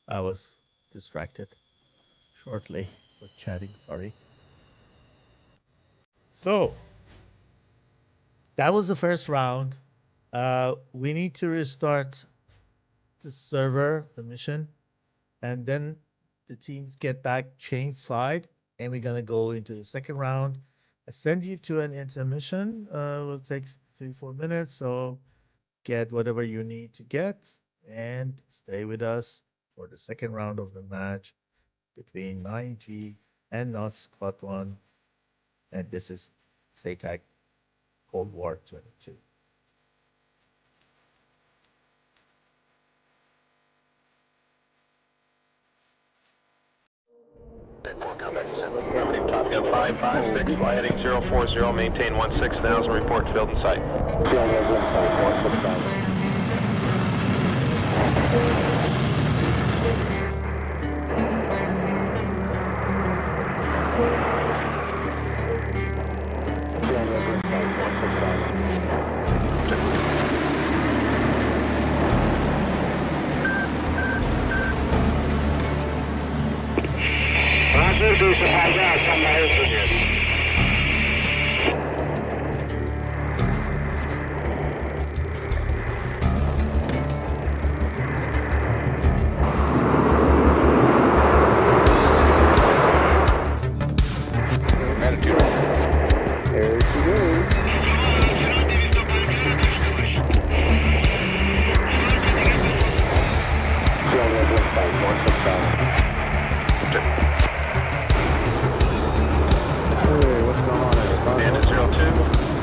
I was distracted shortly with chatting, sorry. So, that was the first round. We need to restart the server, the mission, and then the teams get back, change side, and we're gonna go into the second round. I send you to an intermission. Will take 3-4 minutes, so get whatever you need to get and stay with us for the second round of the match between 9G and NUTSqdr. And this is SATAC Cold War 22. Top Gun 556, fly heading 040, maintain 16,000, report field in sight. Bandit 02,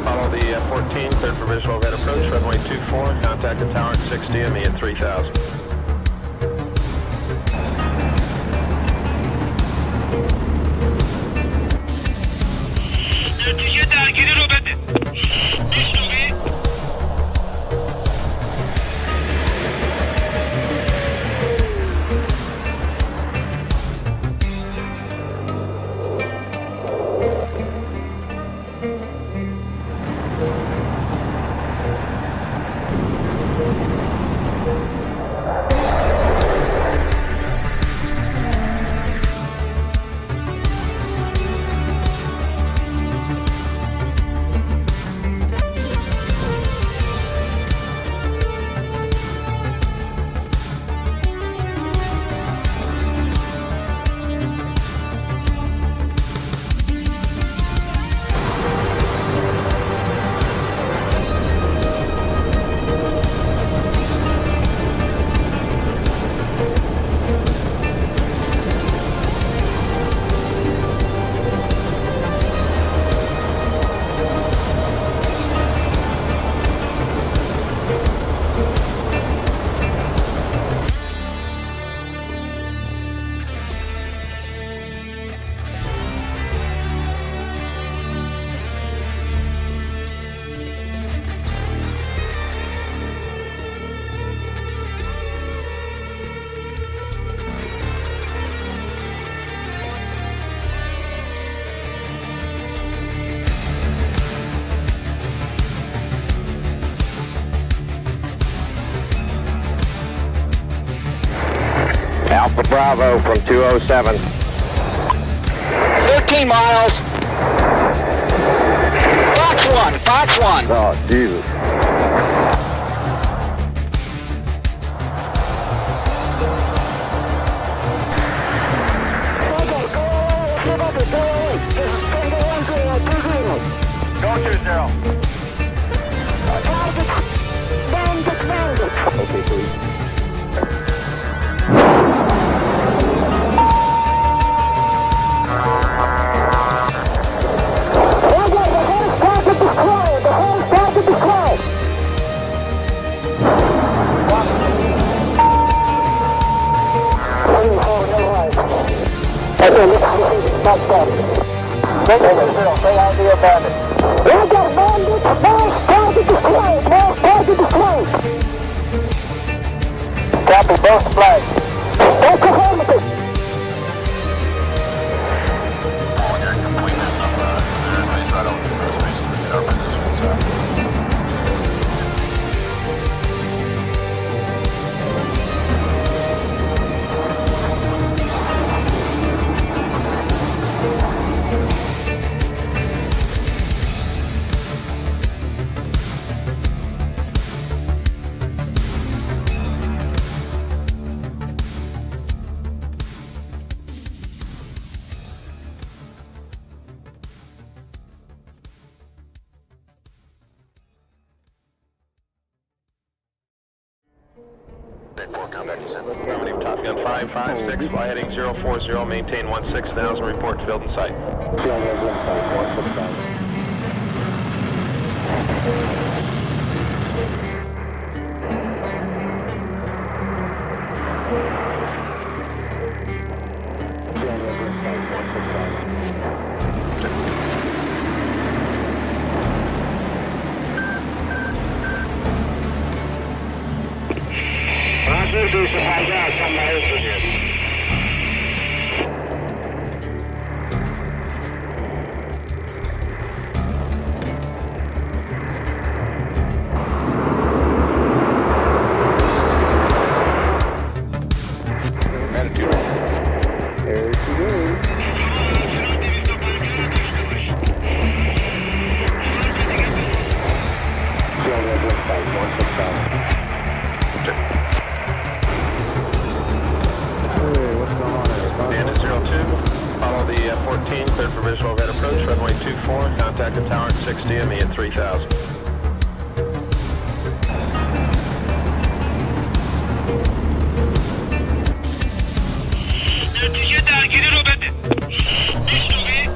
follow the 14, cleared for visual overhead approach, runway 24, contact the tower at 60 and me at 3000. Alpha Bravo from 207. 13 miles. Fox 1. Oh, Jesus. Go 20. Okay, please. Copy both flags. That's affirmative. Top Gun 556, fly heading 040, maintain 16,000, report field in sight. There she goes. 14, cleared for visual event approach, runway 24, contact the tower at 6 DME at 3000. NUTSqdr gelir o bende. İşte o be.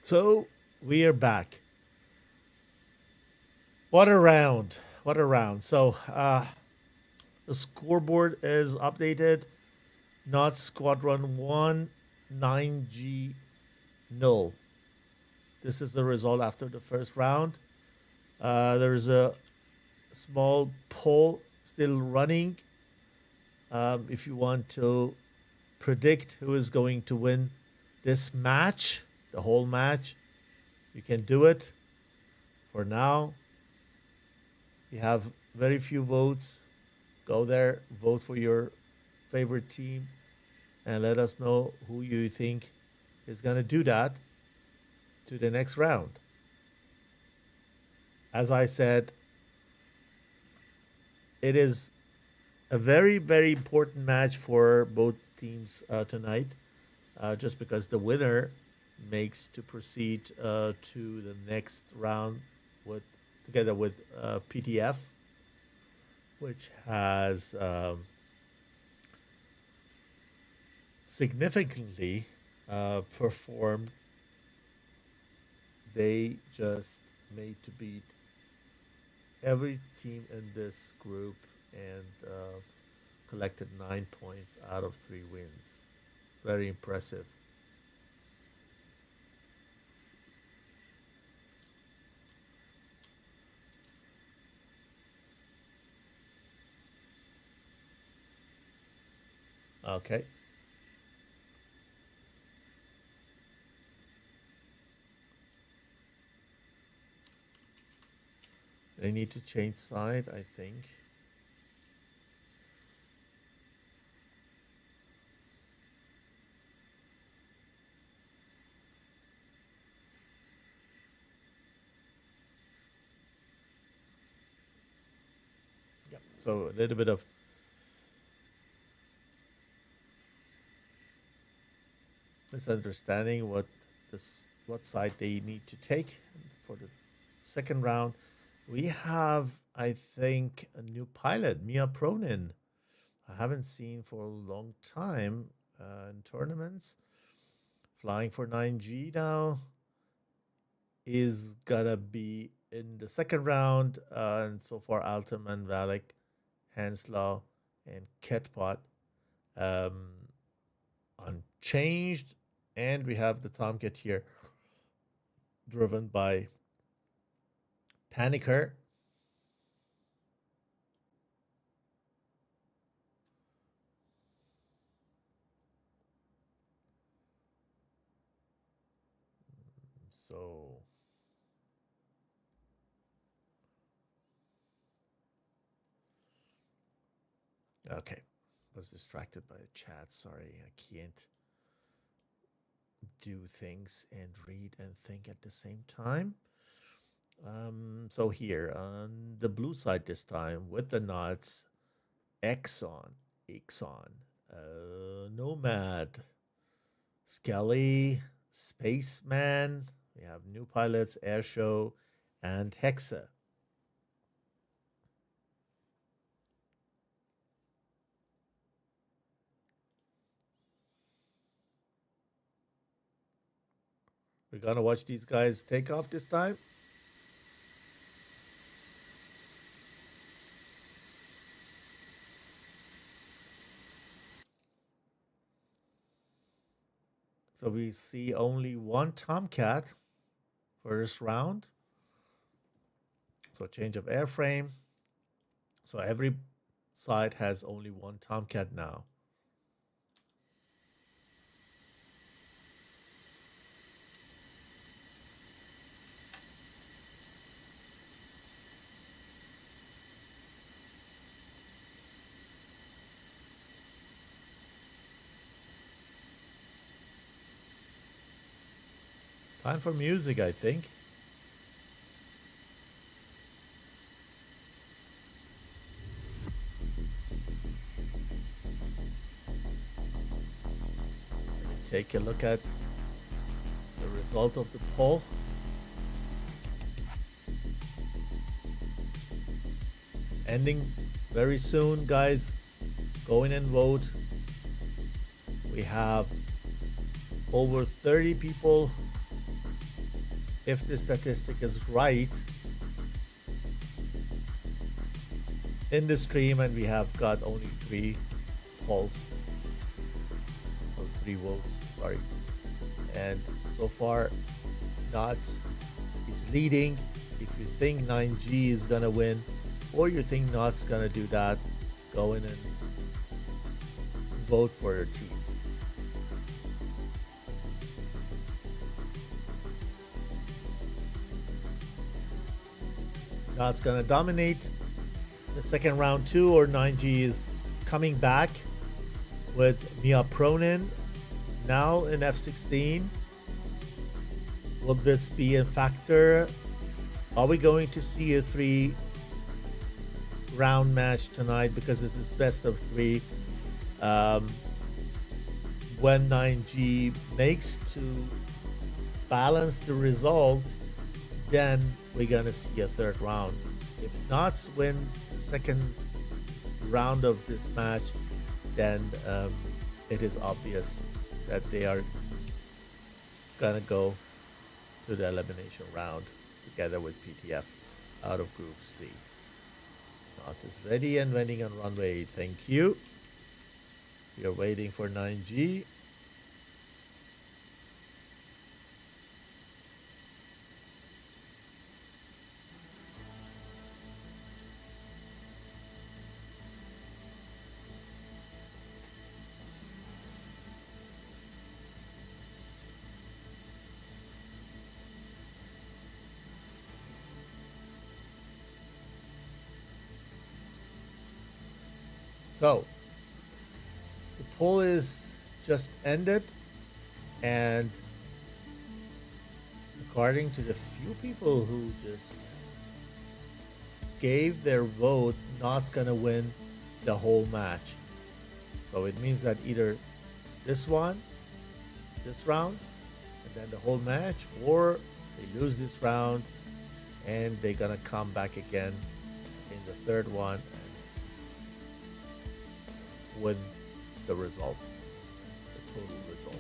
So we are back. What a round. What a round. So the scoreboard is updated. Not Squadron 1, 9G, null. This is the result after the first round. There is a small poll still running. If you want to predict who is going to win this match, the whole match, you can do it. For now, you have very few votes. Go there, vote for your favorite team, and let us know who you think is going to do that to the next round. As I said, it is a very, very important match for both teams tonight, just because the winner makes to proceed to the next round together with PTF, which has significantly performed. They just made to beat every team in this group and collected 9 points out of 3 wins. Very impressive. Okay. They need to change side, I think. Yep. So a little bit of misunderstanding what side they need to take for the second round. We have, I think, a new pilot, Mia Pronin. I haven't seen for a long time in tournaments. Flying for 9G now is gonna be in the second round, and so far Altaman, Valek, Hanslau, and Ketpot unchanged, and we have the Tomcat here, driven by Panicker. So okay, was distracted by the chat. Sorry, I can't do things and read and think at the same time. So here on the blue side this time with the Nuts, Exxon, Nomad, Skelly, Spaceman. We have new pilots, Airshow, and Hexa. We're gonna watch these guys take off this time. So we see only one Tomcat for this round. So change of airframe. So every side has only one Tomcat now. Time for music, I think. Take a look at the result of the poll. It's ending very soon, guys. Go in and vote. We have over 30 people. If the statistic is right in the stream, and we have got only 3 polls. So 3 votes, sorry. And so far, Nuts is leading. If you think 9G is gonna win, or you think Nuts gonna do that, go in and vote for your team. Nuts gonna dominate the second round too, or 9G is coming back with Mia Pronin now in F16. Will this be a factor? Are we going to see a 3-round match tonight? Because this is best of 3. When 9G makes to balance the result, then we're gonna see a 3rd round. If Nuts wins the second round of this match, then it is obvious that they are gonna go to the elimination round together with PTF out of Group C. Nuts is ready and waiting on runway. Thank you. We are waiting for 9G. So the poll is just ended, and according to the few people who just gave their vote, Not's gonna win the whole match. So it means that either this round, and then the whole match, or they lose this round and they're gonna come back again in the third one and win the result, the total result.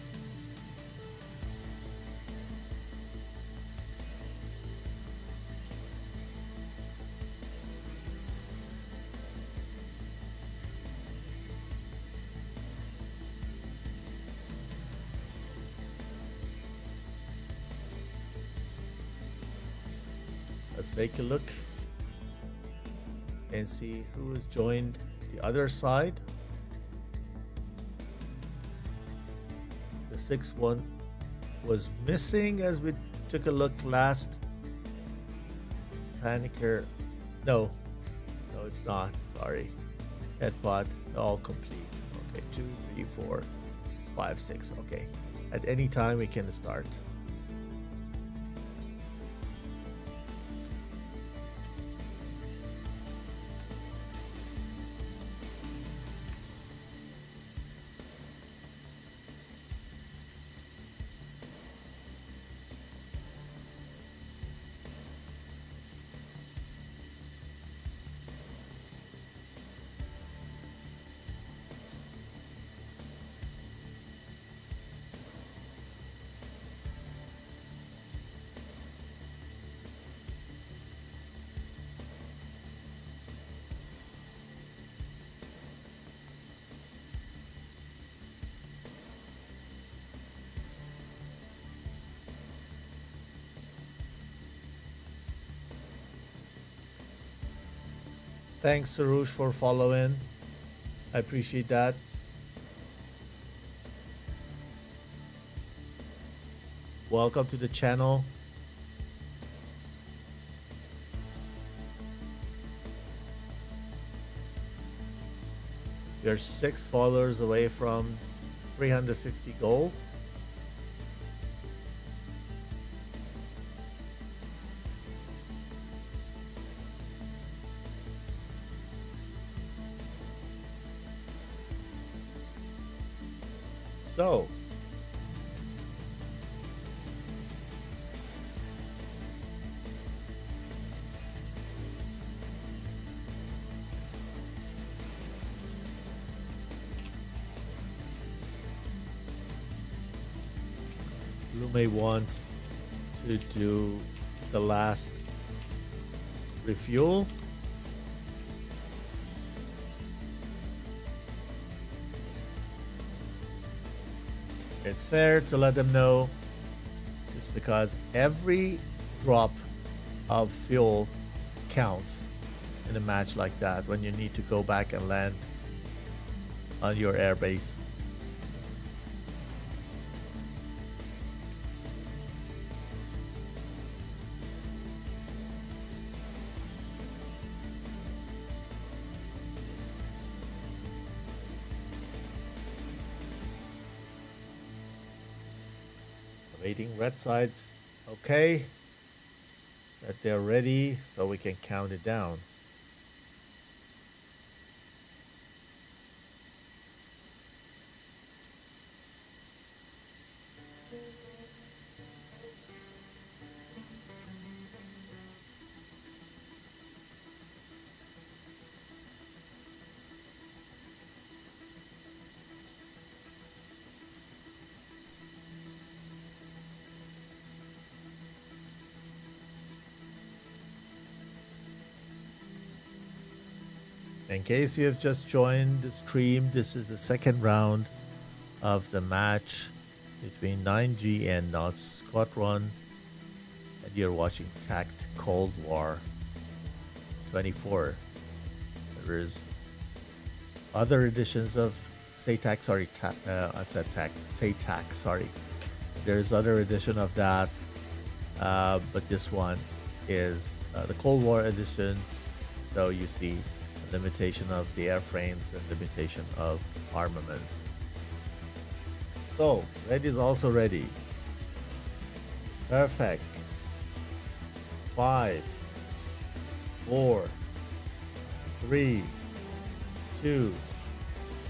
Let's take a look and see who has joined the other side. The sixth one was missing as we took a look last. Panicker. No, it's not. Sorry. Headpod, all complete. Okay, 2, 3, 4, 5, 6. Okay. At any time we can start. Thanks, Sarush, for following. I appreciate that. Welcome to the channel. You're 6 followers away from 350 gold. So, you may want to do the last refuel. It's fair to let them know, just because every drop of fuel counts in a match like that when you need to go back and land on your airbase. Waiting red sides, okay, that they're ready so we can count it down. In case you have just joined the stream, this is the second round of the match between 9G and NUTSqdr, and you're watching Tact Cold War 24. There is other editions of SATAC, sorry, SATAC, sorry. There's other edition of that, but this one is the Cold War edition. So you see limitation of the airframes and limitation of armaments. So, red is also ready. Perfect. 5, 4, 3, 2,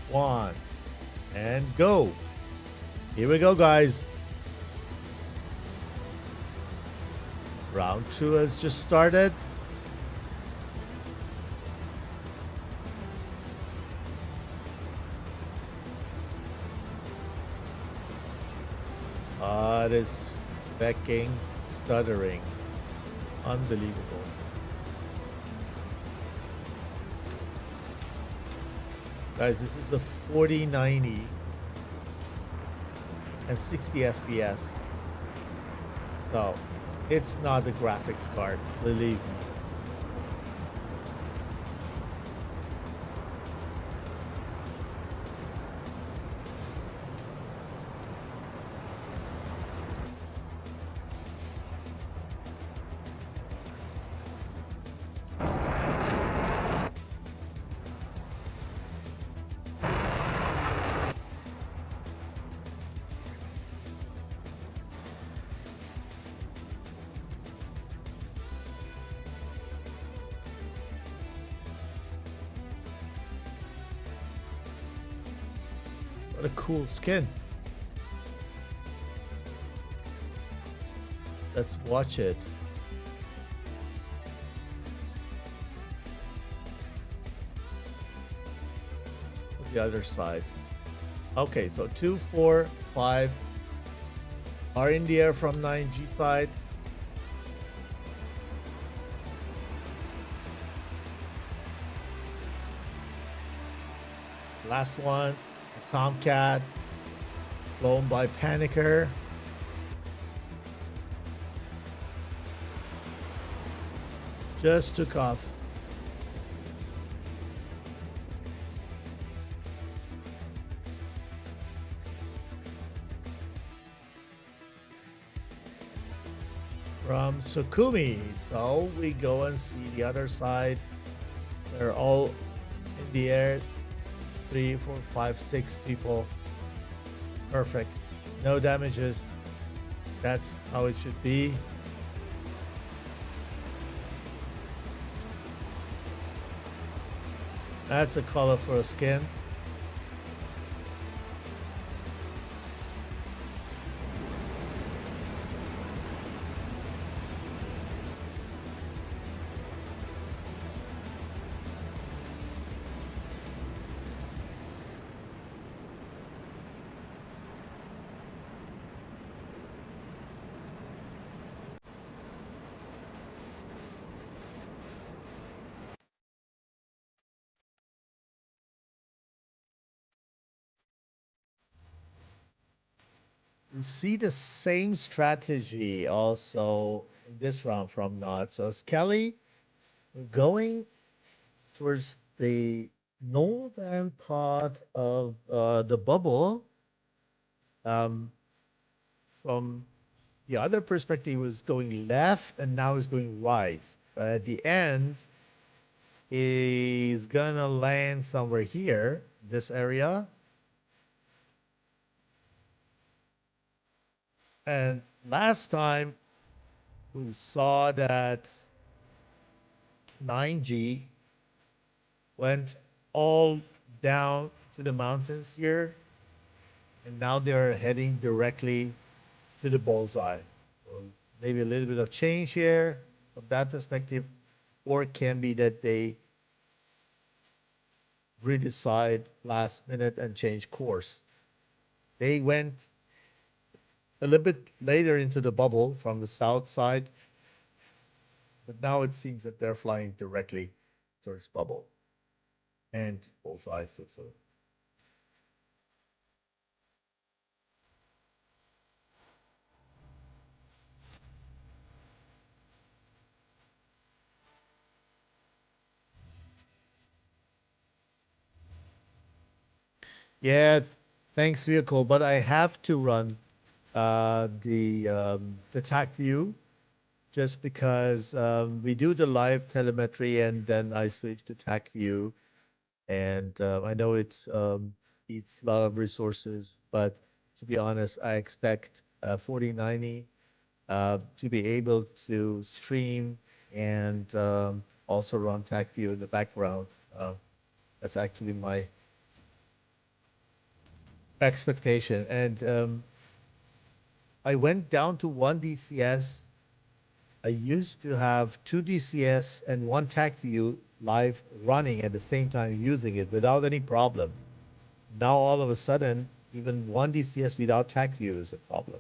1, and go. Here we go, guys. Round 2 has just started. It is fucking stuttering. Unbelievable. Guys, this is the 4090 and 60 FPS. So, it's not the graphics card, believe me. What a cool skin. Let's watch it. What's the other side? Okay, so 2, 4, 5 are in the air from 9G side. Last one, a Tomcat, flown by Panicker. Just took off. From Sukumi. So we go and see the other side. They're all in the air. 3, 4, 5, 6 people. Perfect. No damages. That's how it should be. That's a color for a skin. We see the same strategy also in this round from Nod. So Skelly going towards the northern part of the bubble. From the other perspective, he was going left and now he's going right. At the end, he's gonna land somewhere here, this area. And last time we saw that 9G went all down to the mountains here, and now they're heading directly to the bullseye. So maybe a little bit of change here from that perspective, or it can be that they redecide last minute and change course. They went a little bit later into the bubble from the south side, but now it seems that they're flying directly towards bubble and bullseye. So yeah, thanks vehicle, but I have to run the TAC view just because we do the live telemetry and then I switch to TAC view. And I know it's eats a lot of resources, but to be honest, I expect 4090 to be able to stream and also run TAC view in the background. That's actually my expectation. And I went down to one DCS. I used to have two DCS and one TAC view live running at the same time using it without any problem. Now all of a sudden, even one DCS without TAC view is a problem.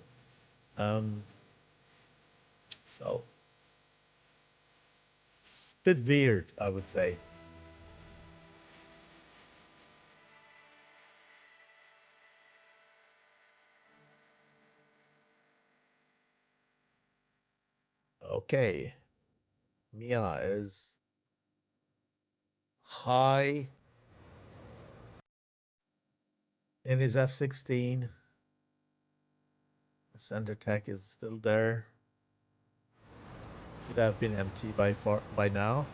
Um, so it's a bit weird, I would say. Okay, Mia is high in his F-16. The center tech is still there. Should have been empty by now.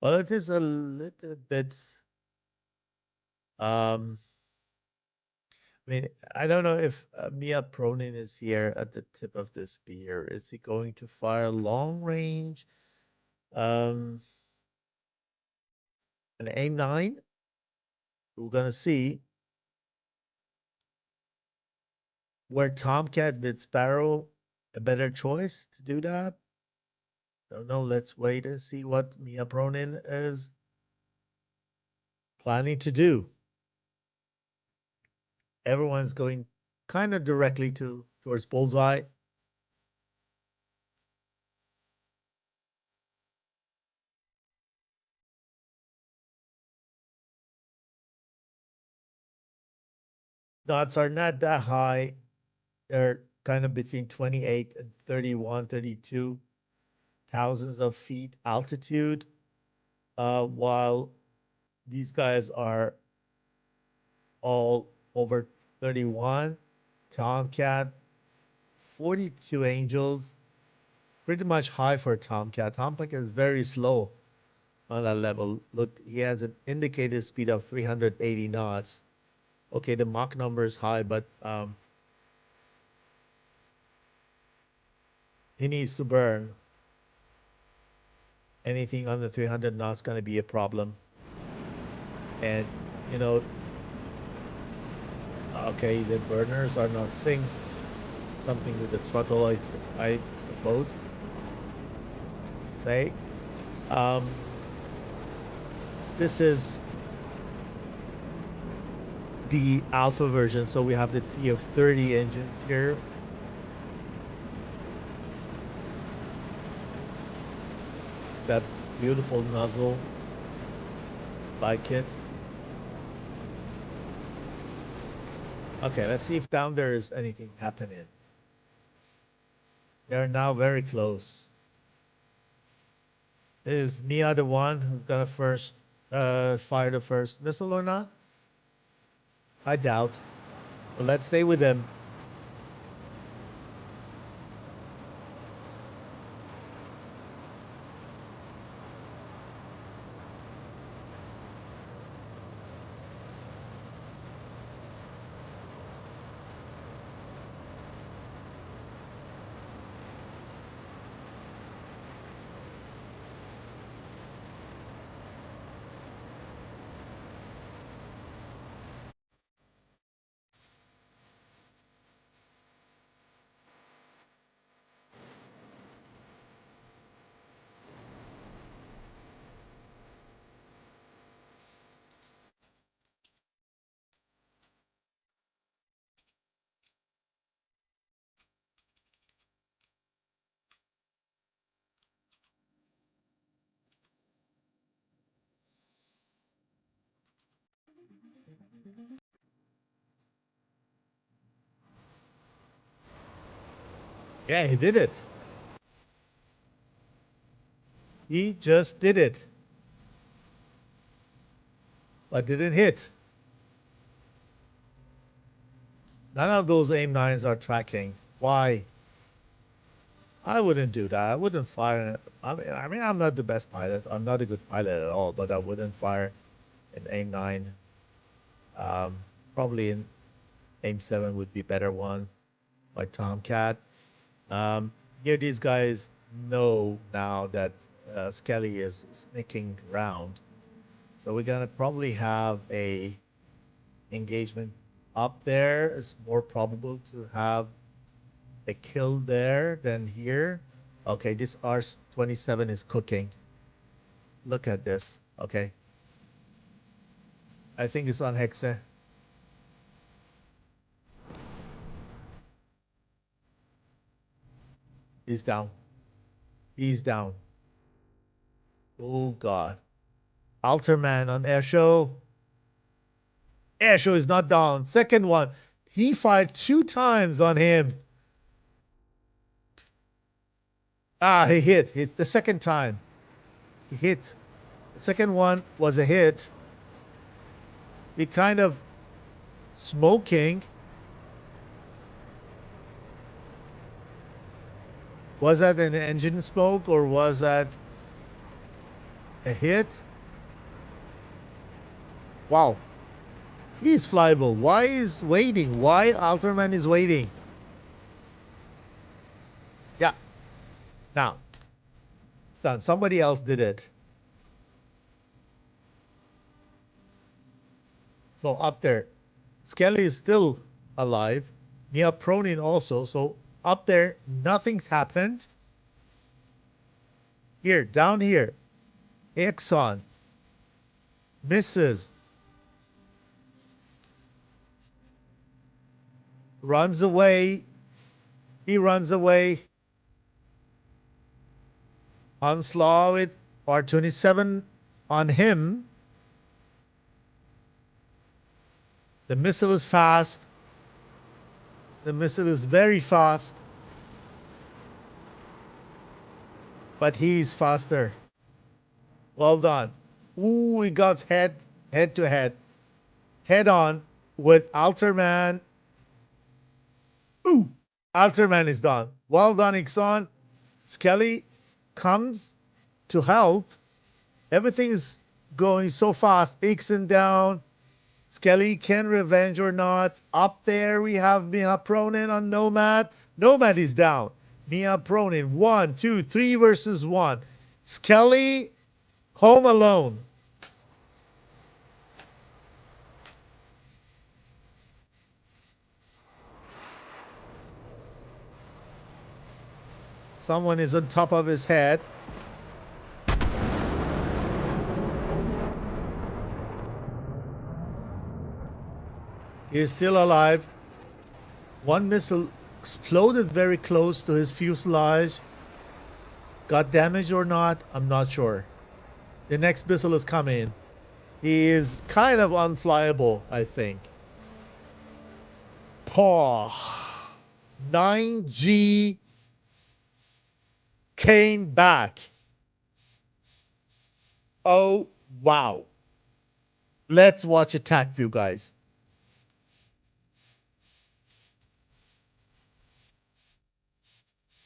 Well, it is a little bit. Um, I mean, I don't know if Mia Pronin is here at the tip of the spear. Is he going to fire long range? An aim 9? We're gonna see. Were Tomcat with Sparrow a better choice to do that? Don't know. Let's wait and see what Mia Pronin is planning to do. Everyone's going kind of directly towards bullseye. Knots are not that high. They're kind of between 28 and 31, 32 thousands of feet altitude, while these guys are all over 31. Tomcat, 42 Angels, pretty much high for Tomcat. Tomcat is very slow on that level. Look, he has an indicated speed of 380 knots. Okay, the Mach number is high, but he needs to burn. Anything under 300 knots going to be a problem. And, you know, okay, the burners are not synced. Something with the throttle, I suppose. Say. This is the alpha version, so we have the T of 30 engines here. That beautiful nozzle, like it. Okay, let's see if down there is anything happening. They're now very close. Is Mia the one who's gonna fire the first missile or not? I doubt. But let's stay with them. Yeah, he did it. He just did it. but didn't hit. None of those AIM-9s are tracking. Why? I wouldn't do that. I wouldn't fire. I mean, I'm not the best pilot. I'm not a good pilot at all, but I wouldn't fire an AIM-9. Probably an AIM-7 would be better one, like Tomcat. Here, these guys know now that Skelly is sneaking around, so we're gonna probably have a engagement up there. It's more probable to have a kill there than here. Okay, this R27 is cooking. Look at this. Okay, I think it's on Hexa. He's down. He's down. Oh God. Alterman on Airshow. Airshow is not down. Second one. He fired 2 times on him. Ah, he hit. It's the second time. He hit. The second one was a hit. He kind of smoking. Was that an engine smoke or was that a hit? Wow. He's flyable. Why is waiting? Why Alterman is waiting? Yeah. Now. It's done. Somebody else did it. So up there. Skelly is still alive. Mia Pronin also. So up there, nothing's happened. Here, down here. Exxon. Misses. Runs away. He runs away. Onslaught with R27 on him. The missile is fast. The missile is very fast. But he's faster. Well done. Ooh, we got head to head. Head on with Alterman. Ooh, Alterman is done. Well done, Ixon. Skelly comes to help. Everything is going so fast. Ixon down. Skelly can revenge or not. Up there we have Mia Pronin on Nomad. Nomad is down. Mia Pronin, 1, 2, 3 versus 1. Skelly home alone. Someone is on top of his head. He is still alive. One missile exploded very close to his fuselage. Got damaged or not, I'm not sure. The next missile is coming. He is kind of unflyable, I think. Paw. 9G came back. Oh, wow. Let's watch attack view, guys.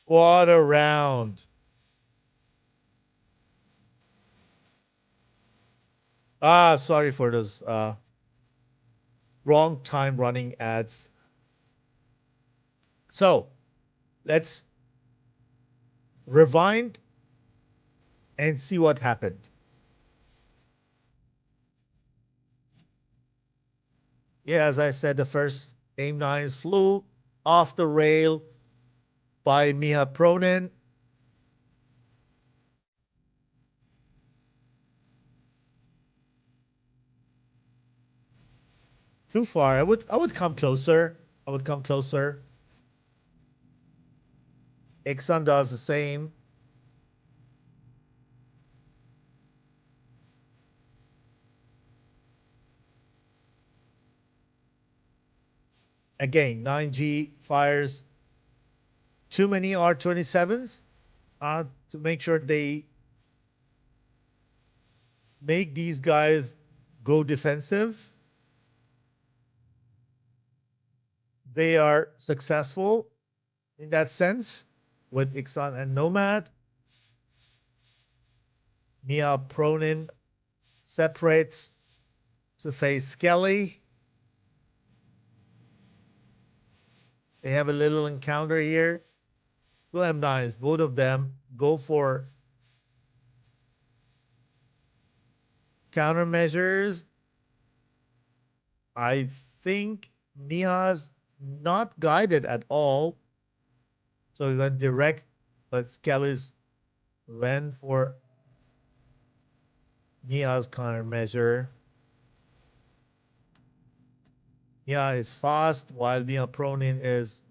What a round. Ah, sorry for those wrong time running ads. So, let's rewind and see what happened. Yeah, as I said, the first AIM-9s flew off the rail by Mia Pronin. Too far. I would come closer. I would come closer. Ixon does the same. Again, 9G fires too many R27s to make sure they make these guys go defensive. They are successful in that sense with Ixon and Nomad. Mia Pronin separates to face Skelly. They have a little encounter here. Two M9s, both of them go for countermeasures. I think Mia's not guided at all. So he went direct, but Skelly's went for Mia's countermeasure. Mia is fast, while Mia Pronin is,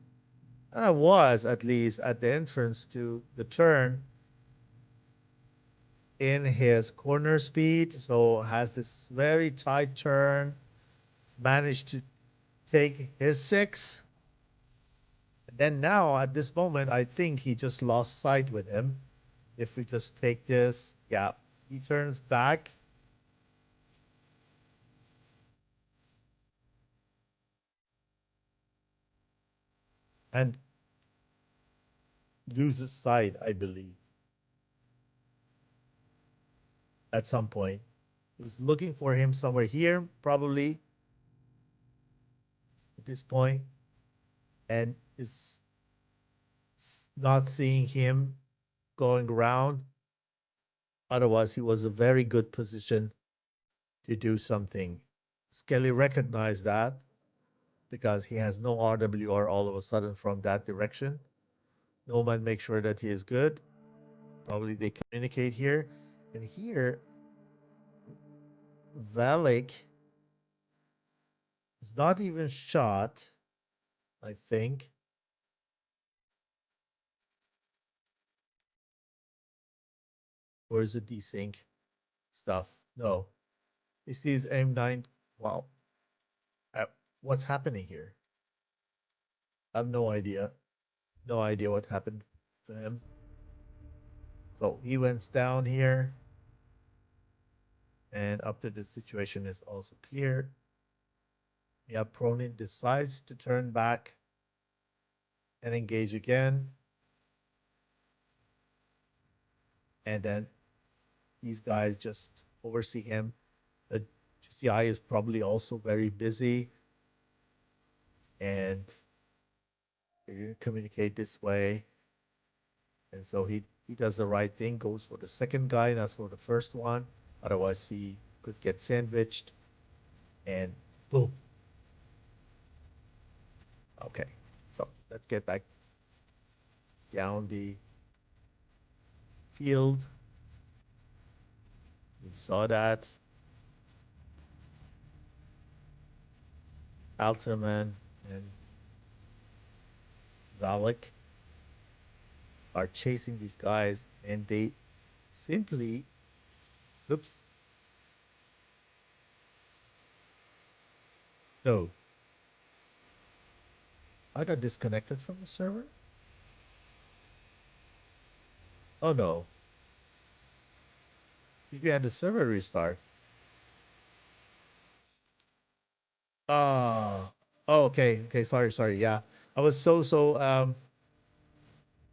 was at least at the entrance to the turn in his corner speed. So has this very tight turn, managed to take his 6. And then now at this moment, I think he just lost sight with him. If we just take this, yeah, he turns back. And loses sight, I believe, at some point. He was looking for him somewhere here, probably at this point, and is not seeing him going around. Otherwise, he was a very good position to do something. Skelly recognized that because he has no RWR all of a sudden from that direction. No man makes sure that he is good. Probably they communicate here. And here, Valak is not even shot, I think. Or is it desync stuff? No. He sees M9. Wow. What's happening here? I have no idea. No idea what happened to him. So he went down here. And after the situation is also clear, yeah, Pronin decides to turn back and engage again. And then these guys just oversee him. The GCI is probably also very busy. And they're going to communicate this way. And so he does the right thing, goes for the second guy, not for the first one. Otherwise, he could get sandwiched. And boom. Okay, so let's get back down the field. We saw that. Alterman and Valak are chasing these guys, and they simply, oops, no. I got disconnected from the server? Oh no. You had the server restart. Ah, oh, okay, okay, sorry, yeah. I was so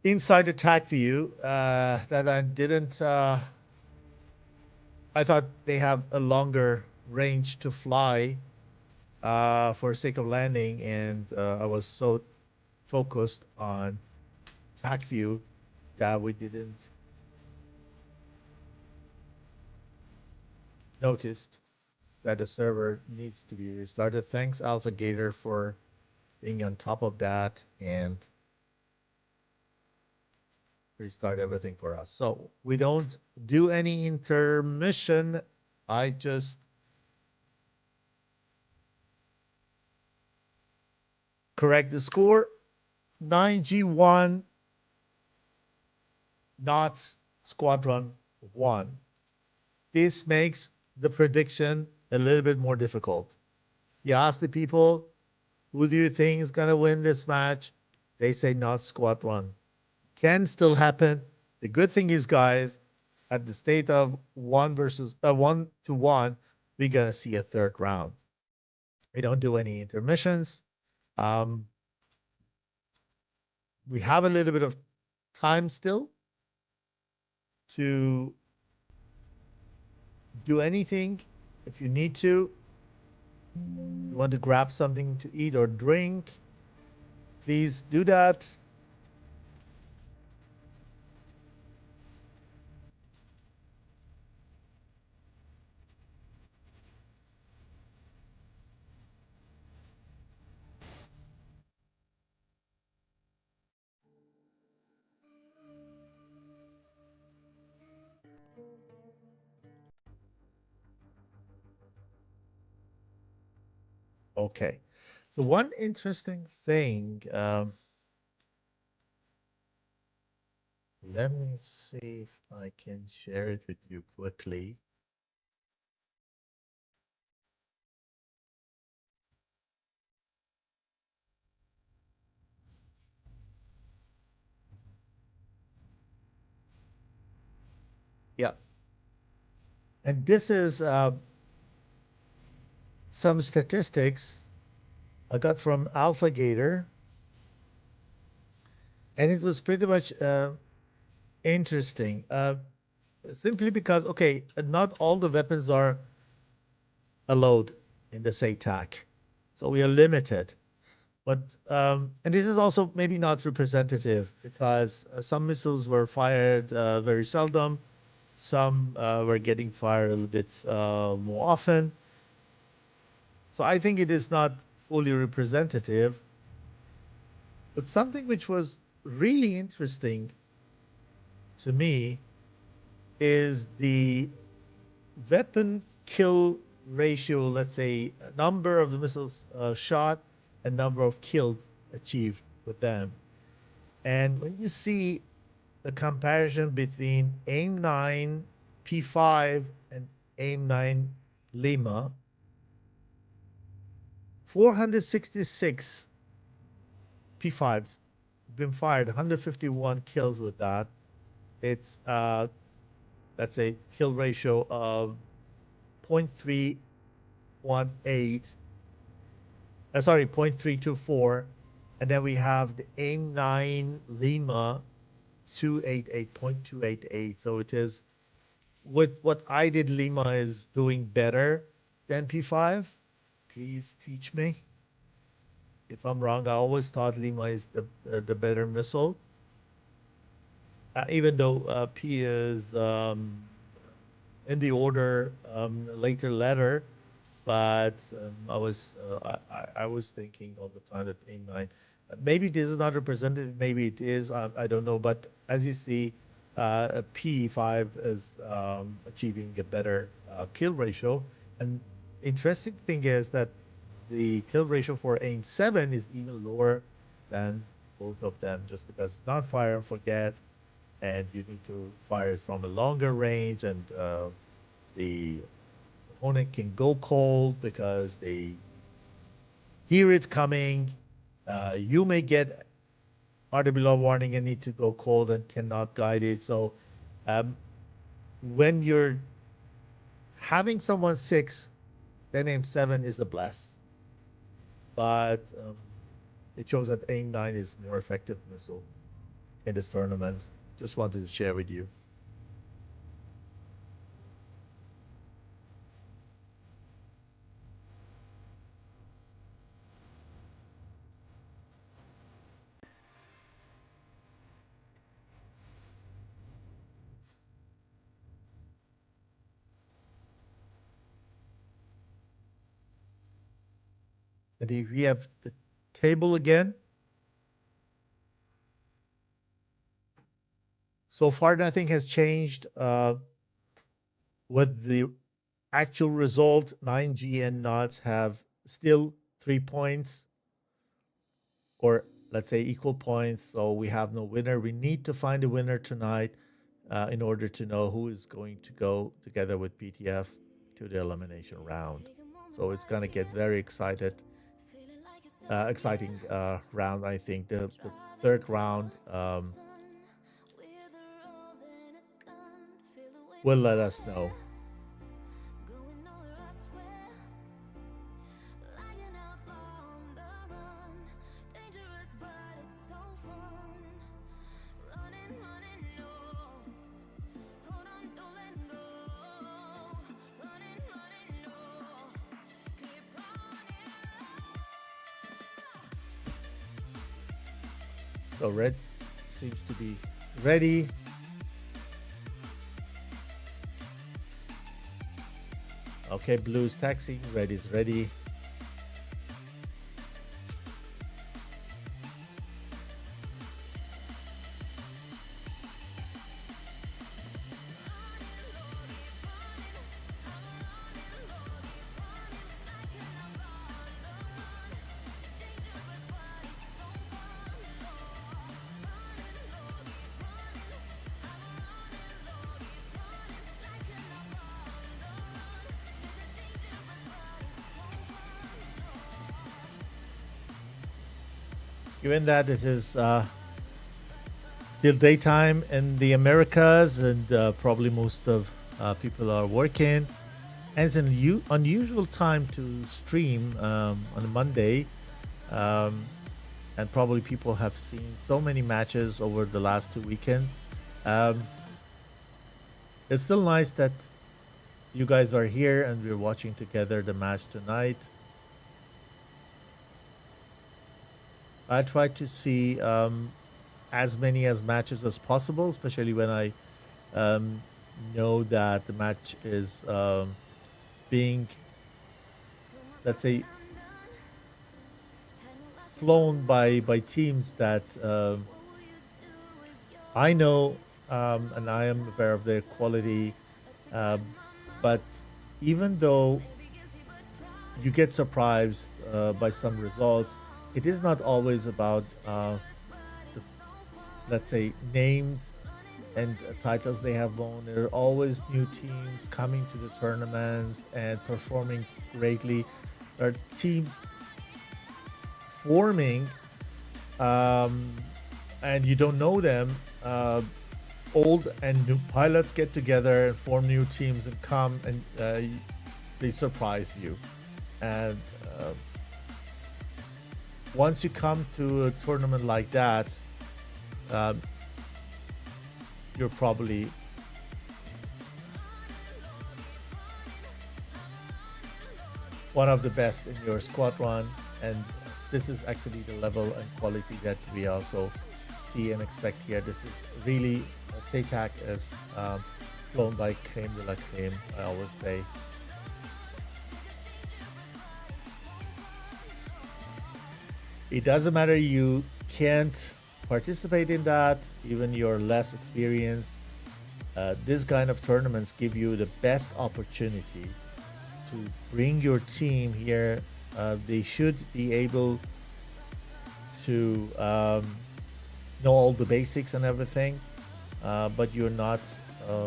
inside attack view that I didn't I thought they have a longer range to fly for sake of landing, and I was so focused on attack view that we didn't notice that the server needs to be restarted. Thanks Alpha Gator for being on top of that and restart everything for us. So we don't do any intermission. I just correct the score. 9G1, Knots Squadron 1. This makes the prediction a little bit more difficult. You ask the people, who do you think is going to win this match? They say Knots Squadron. Can still happen. The good thing is, guys, at the state of 1 to 1, we're gonna see a third round. We don't do any intermissions. Um, we have a little bit of time still to do anything. If you need to, you want to grab something to eat or drink, please do that. Okay. So one interesting thing, let me see if I can share it with you quickly. Yeah. And this is some statistics I got from AlphaGator, and it was pretty much interesting. Simply because, okay, not all the weapons are allowed in the SATAC, so we are limited. But and this is also maybe not representative because some missiles were fired very seldom, some were getting fired a little bit more often. So I think it is not fully representative. But something which was really interesting to me is the weapon kill ratio, let's say, number of the missiles shot and number of killed achieved with them. And when you see the comparison between AIM-9 P5 and AIM-9 Lima, 466 P5s been fired, 151 kills with that. It's that's a kill ratio of 0.318, sorry, 0.324. And then we have the AIM-9 Lima 288.288. So it is, with what I did, Lima is doing better than P5. Please teach me if I'm wrong. I always thought Lima is the better missile, even though P is in the order later letter. But I was thinking all the time that AIM-9, maybe this is not representative, maybe it is, I don't know. But as you see, P5 is achieving a better kill ratio. And interesting thing is that the kill ratio for AIM-7 is even lower than both of them, just because it's not fire and forget, and you need to fire it from a longer range, and the opponent can go cold because they hear it coming. You may get RWR warning and need to go cold and cannot guide it. So when you're having someone 6, then AIM-7 is a bless. But it shows that AIM-9 is more effective missile in this tournament. Just wanted to share with you. And if we have the table again, so far nothing has changed with the actual result. 9G and NUTS have still 3 points, or let's say equal points. So we have no winner. We need to find a winner tonight in order to know who is going to go together with PTF to the elimination round. So it's going to get very exciting round. I think the third round will let us know. So red seems to be ready. Okay, blue is taxiing, red is ready. Given that this is still daytime in the Americas and probably most of people are working, and it's an unusual time to stream on a Monday, and probably people have seen so many matches over the last 2 weekends. It's still nice that you guys are here and we're watching together the match tonight. I try to see as many as matches as possible, especially when I know that the match is being, let's say, flown by teams that I know and I am aware of their quality. But even though you get surprised by some results, it is not always about the, let's say, names and titles they have won. There are always new teams coming to the tournaments and performing greatly. There are teams forming and you don't know them. Old and new pilots get together and form new teams and come and they surprise you. And once you come to a tournament like that, you're probably one of the best in your squadron, and this is actually the level and quality that we also see and expect here. This is really SATAC is flown by creme de la creme, I always say. It doesn't matter, you can't participate in that, even you're less experienced. This kind of tournaments give you the best opportunity to bring your team here. They should be able to know all the basics and everything, but you're not,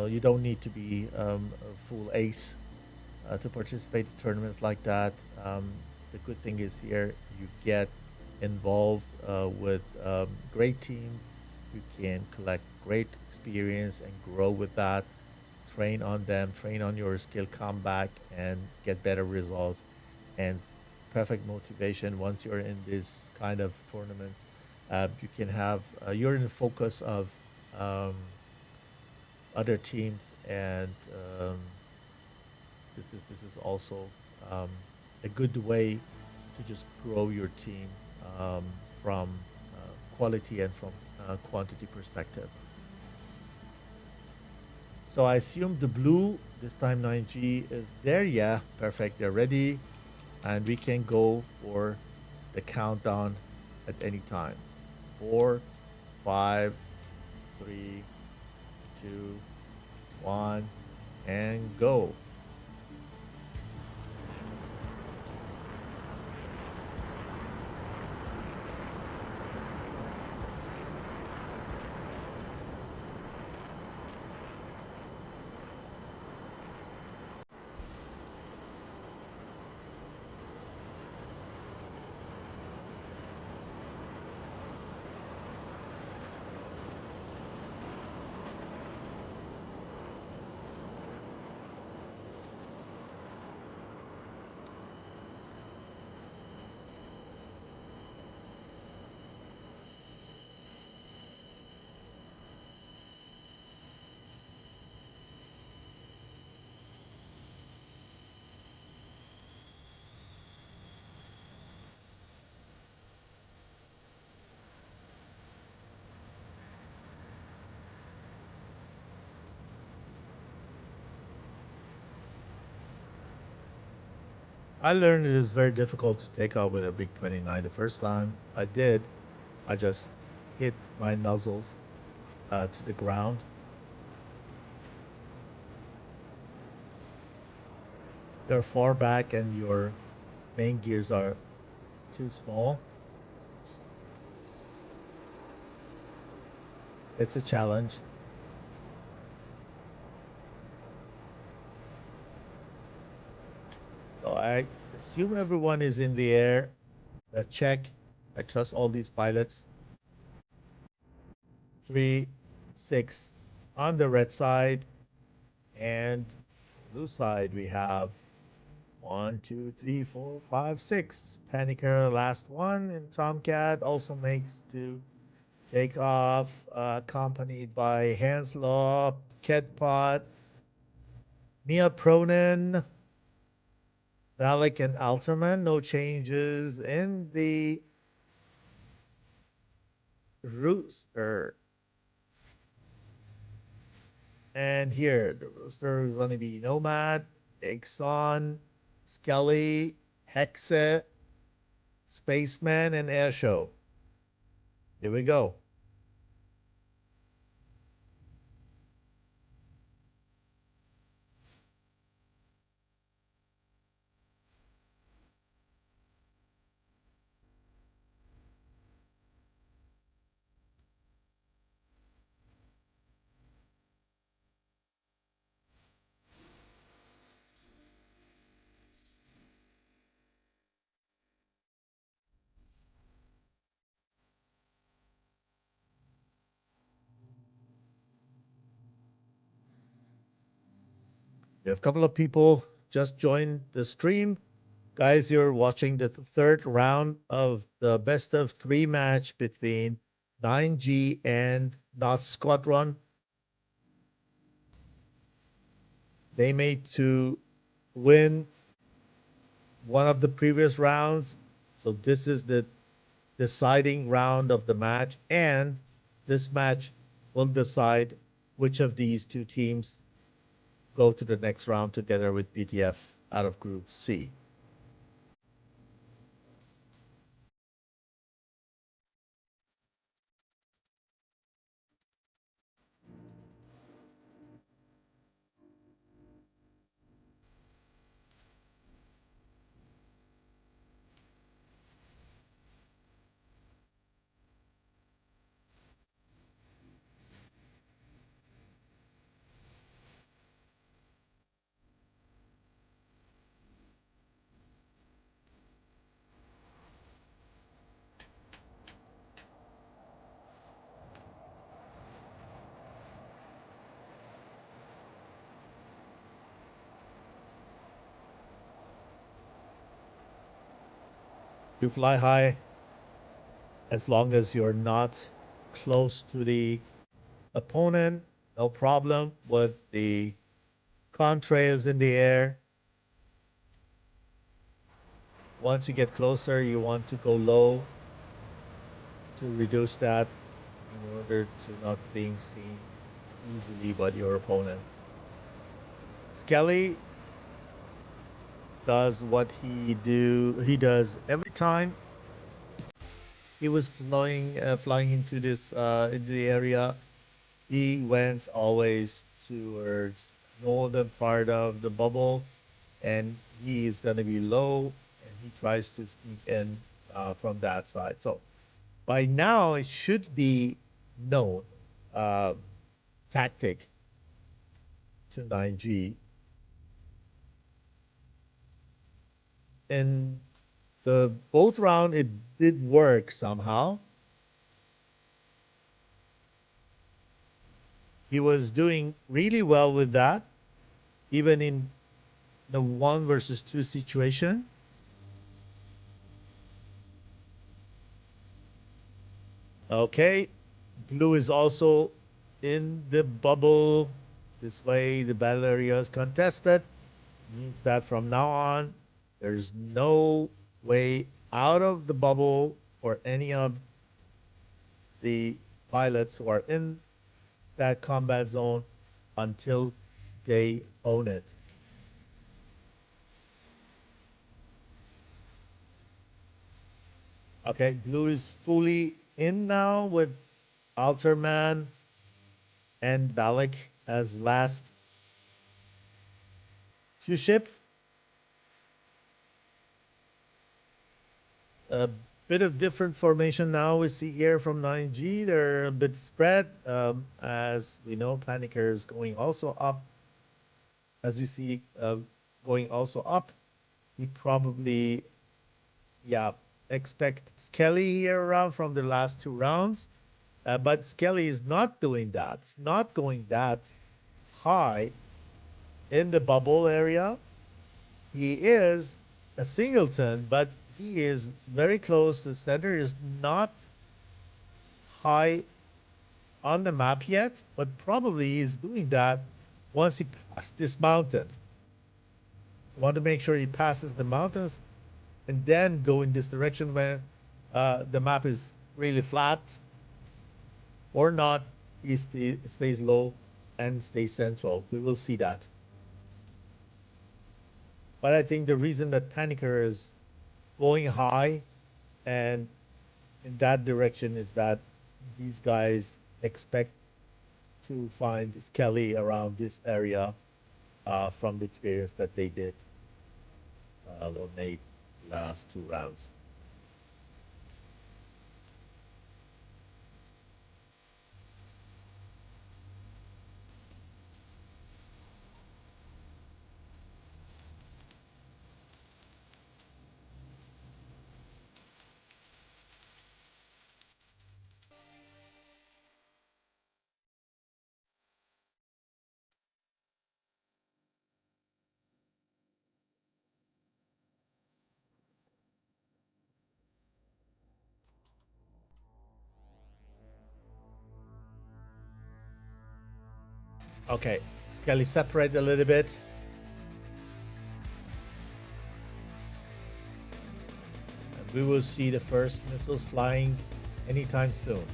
you don't need to be a full ace to participate in tournaments like that. The good thing is here you get involved with great teams. You can collect great experience and grow with that, train on them, train on your skill, come back and get better results and perfect motivation. Once you're in this kind of tournaments, you can have you're in the focus of other teams, and this is also a good way to just grow your team from quality and from quantity perspective. So I assume the blue, this time 9G, is there. Yeah, perfect. They're ready. And we can go for the countdown at any time. 4, 5, 3, 2, 1, and go. I learned it is very difficult to take out with a big 29. The first time I did, I just hit my nozzles to the ground. They're far back and your main gears are too small. It's a challenge. So I assume everyone is in the air. Let's check. I trust all these pilots. 3, 6 on the red side, and blue side we have 1, 2, 3, 4, 5, 6. Panicker, last one, and Tomcat also makes to take off, accompanied by Hanslow, Kedpot, Mia Pronin, Valak, and Alterman. No changes in the rooster. And here, the rooster is going to be Nomad, Exxon, Skelly, Hexa, Spaceman, and Airshow. Here we go. We have a couple of people just joined the stream. Guys, you're watching the third round of the best of three match between 9G and NUTSqdr. They made to win one of the previous rounds. So this is the deciding round of the match. And this match will decide which of these two teams go to the next round together with PTF out of Group C. You fly high as long as you're not close to the opponent, no problem with the contrails in the air. Once you get closer, you want to go low to reduce that in order to not being seen easily by your opponent. Skelly does what he does every time he was flying into into the area. He went always towards northern part of the bubble, and he is going to be low, and he tries to sneak in from that side. So by now it should be known uh, tactic to 9G. In the both round, it did work somehow. He was doing really well with that, even in the 1 versus 2 situation. Okay, blue is also in the bubble. This way, the battle area is contested. Means that from now on, there's no way out of the bubble for any of the pilots who are in that combat zone until they own it. Okay, blue is fully in now with Alterman and Balak as last two ship. A bit of different formation now we see here from 9G. They're a bit spread. As we know, Panicker is going also up. As you see, going also up. He probably, yeah, expect Skelly here around from the last two rounds. But Skelly is not doing that. It's not going that high in the bubble area. He is a singleton, but he is very close. The center is not high on the map yet, but probably he's doing that once he passes this mountain. Want to make sure he passes the mountains and then go in this direction where the map is really flat or not. He stays low and stays central. We will see that. But I think the reason that Panicker is going high and in that direction is that these guys expect to find Skelly around this area from the experience that they did on the last two rounds. Okay, Skelly separate a little bit. And we will see the first missiles flying anytime soon.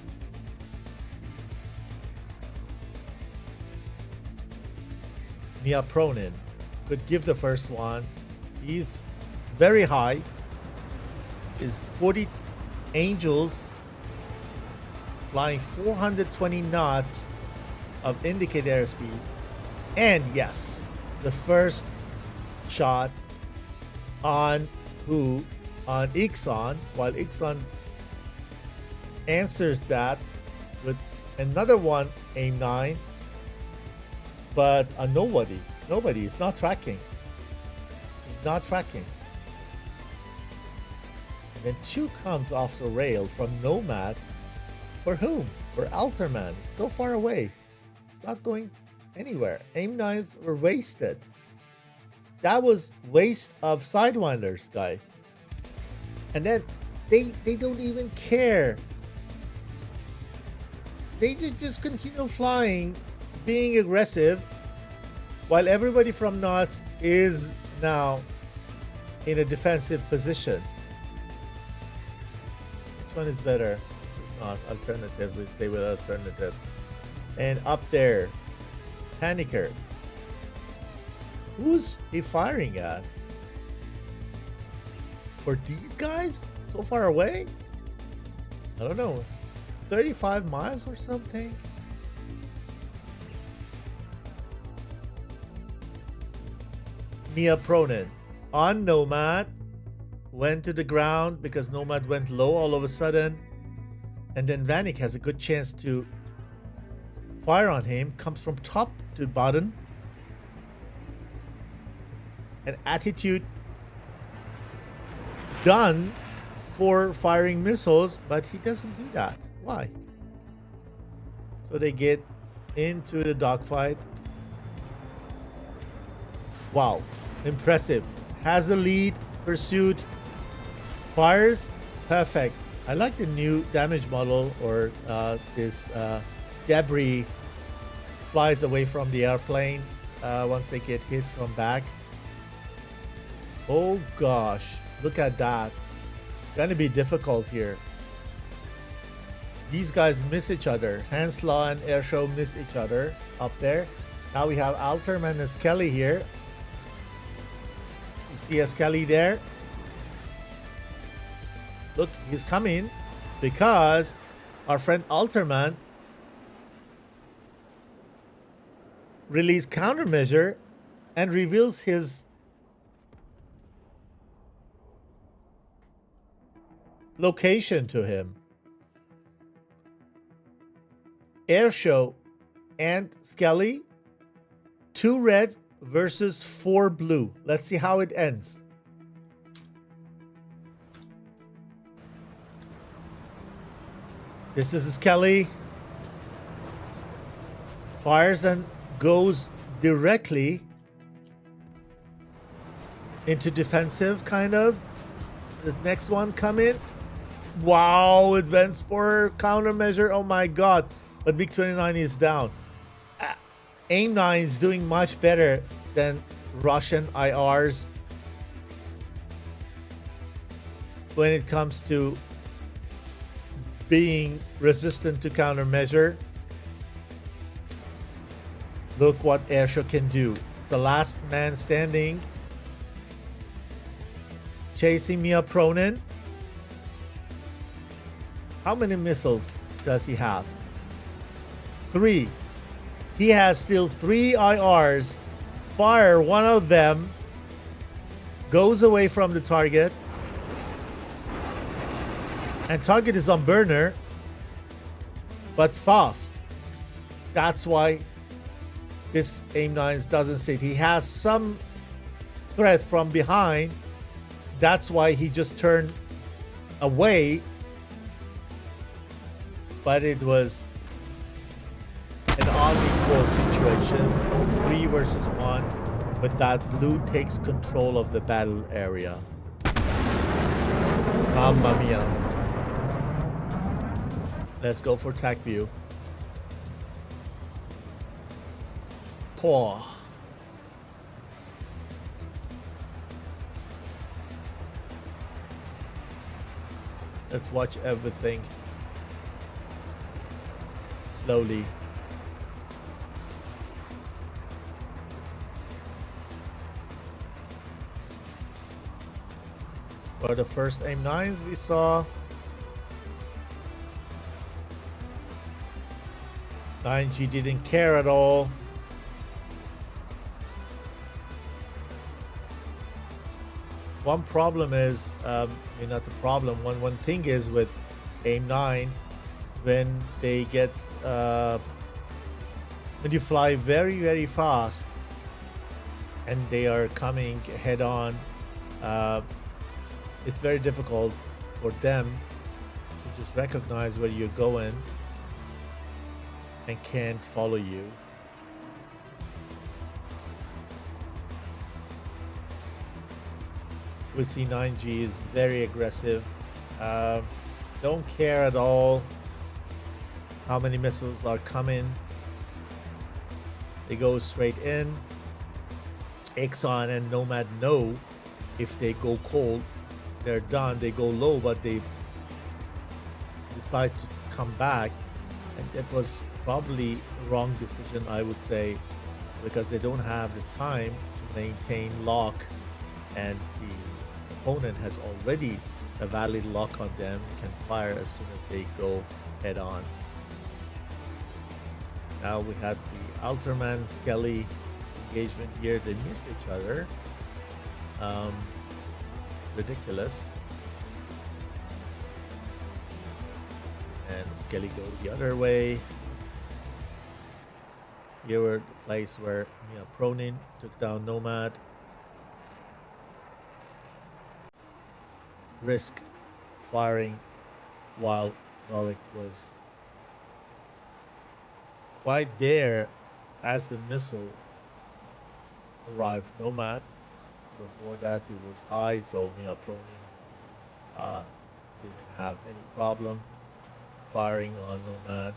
Mia Pronin could give the first one. He's very high. Is 40 Angels flying 420 knots of indicated airspeed. And yes, the first shot on who? On Ixon, while Ixon answers that with another one, aim 9. But nobody is not tracking. He's not tracking. And then 2 comes off the rail from Nomad. For whom? For Alterman. It's so far away. It's not going anywhere. Aim 9s were wasted. That was waste of Sidewinders, guy. And then they don't even care. They just continue flying, being aggressive, while everybody from Nuts is now in a defensive position. Which one is better? This is not alternative. We stay with alternative. And up there, Panicker. Who's he firing at? For these guys? So far away? I don't know. 35 miles or something? Mia Pronin on Nomad went to the ground because Nomad went low all of a sudden, and then Vanek has a good chance to fire on him. Comes from top to bottom. An attitude done for firing missiles, but he doesn't do that. Why? So they get into the dogfight. Wow, impressive. Has the lead, pursuit, fires, perfect. I like the new damage model, or this debris flies away from the airplane once they get hit from back. Oh gosh, look at that. Gonna be difficult here. These guys miss each other. Hanslaw and Airshow miss each other up there. Now we have Alterman and Skelly here. You see a Skelly there. look, he's coming because our friend Alterman released countermeasure and reveals his location to him. Airshow and Skelly, 2 red versus 4 blue. Let's see how it ends. This is Skelly. Fires and goes directly into defensive, kind of. The next one come in. Wow, it went for countermeasure. Oh my god. But MiG-29 is down. AIM-9 is doing much better than Russian IRs when it comes to being resistant to countermeasure. Look what Airshow can do. It's the last man standing. Chasing Mia Pronin. How many missiles does he have? 3. He has still 3 IRs. Fire one of them. Goes away from the target. And target is on burner. But fast. That's why this AIM-9 doesn't sit. He has some threat from behind. That's why he just turned away. But it was an unequal situation. 3 versus 1. But that blue takes control of the battle area. Mamma mia. Let's go for TAC view. Poor. Let's watch everything slowly. For the first AIM-9s we saw, 9G didn't care at all. One problem is, not the problem, one thing is with AIM-9, when they get, when you fly very, very fast and they are coming head on, it's very difficult for them to just recognize where you're going and can't follow you. We see 9G is very aggressive. Don't care at all how many missiles are coming. They go straight in. Exxon and Nomad know if they go cold, they're done. They go low, but they decide to come back. And that was probably a wrong decision, I would say, because they don't have the time to maintain lock, and the opponent has already a valid lock on them, can fire as soon as they go head on. Now we had the Alterman Skelly engagement here. They miss each other. Ridiculous. And Skelly go the other way. Here were the place where Mia Pronin took down Nomad. Risked firing while Norwich was quite there as the missile arrived. Nomad. Before that it was high, so Mia Pronin didn't have any problem firing on Nomad.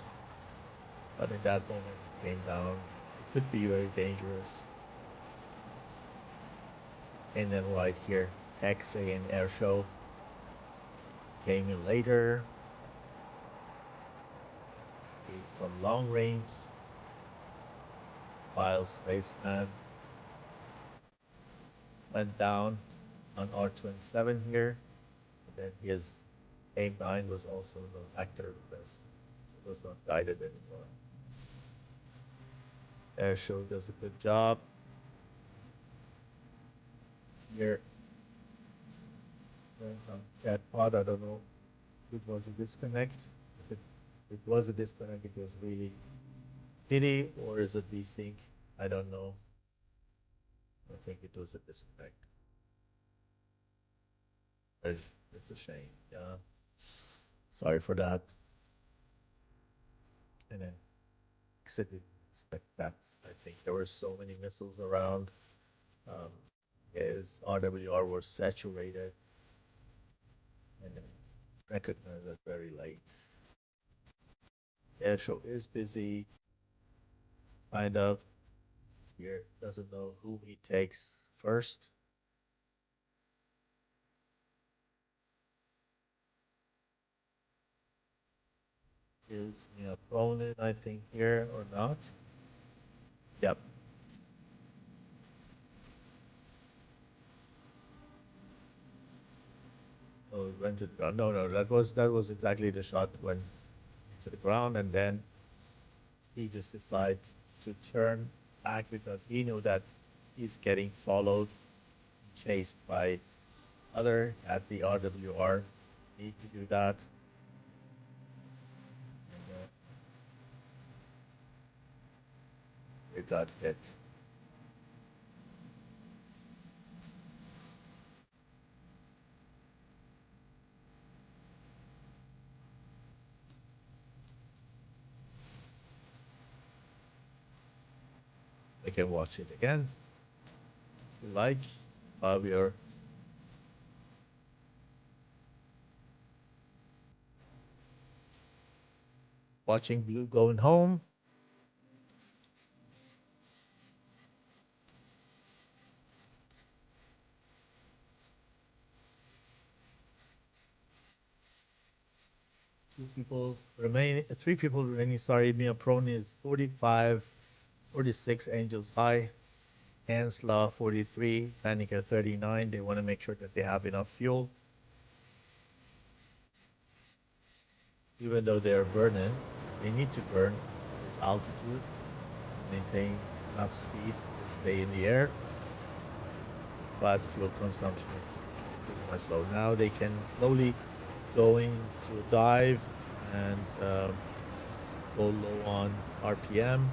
But in that moment it came down. It could be very dangerous. And then right here, XA and Airshow came in later. From long range, while Spaceman went down on R27 here. And then his AIM-9 was also the actor because it was not guided anymore. Air show does a good job. Here, cat pod, I don't know if it was a disconnect. If it was a disconnect, it was really pity, or is it desync? I don't know. I think it was a disconnect. It's a shame, yeah. Sorry for that. And then I didn't expect that. I think there were so many missiles around. His RWR was saturated and then recognized that very late. Air show is busy, kind of. Here doesn't know who he takes first. Is the opponent, I think, here or not? Yep. Oh, it went to the ground. No, that was exactly the shot went to the ground, and then he just decided to turn back because he knew that he's getting followed, chased by other at the RWR. Need to do that. And, it got hit. We can watch it again if you like, while we are watching Blue going home. Three people remaining, sorry. Mia Prone is 45, 46 Angels High, Hansla 43, Panicker 39. They want to make sure that they have enough fuel. Even though they're burning, they need to burn this altitude, maintain enough speed to stay in the air. But fuel consumption is pretty much low. Now they can slowly go into dive and go low on RPM.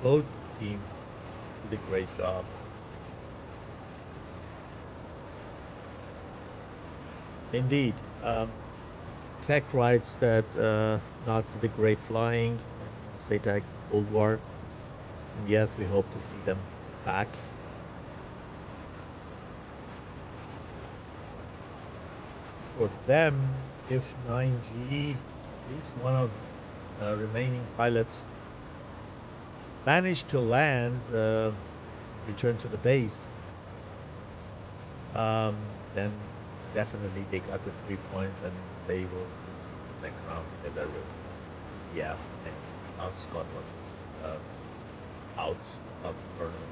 Both teams did a great job. Indeed. Tech writes that Nazi did great flying, SATAC Cold War. And yes, we hope to see them back. For them, if 9G, at least one of the remaining pilots, managed to land, return to the base, then definitely they got the 3 points and they will receive the next round together with EF and NUTSqdr is out of the tournament.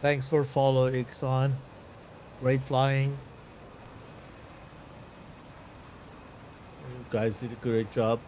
Thanks for follow, Ixon. Great flying. You guys did a great job.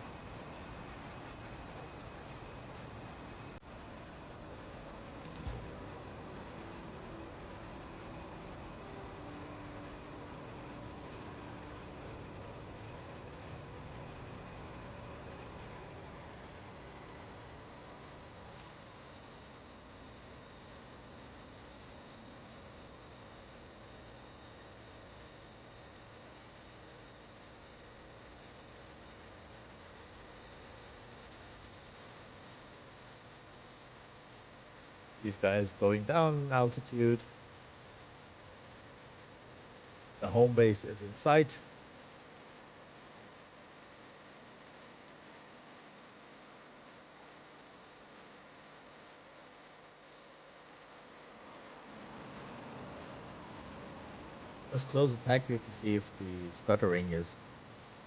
These guys going down in altitude. The home base is in sight. Let's close the tank to see if the stuttering is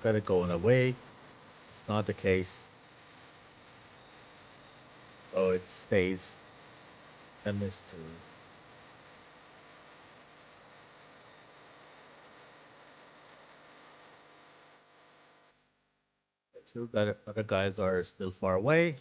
gonna go away. It's not the case. So it stays MS2. The two other guys are still far away.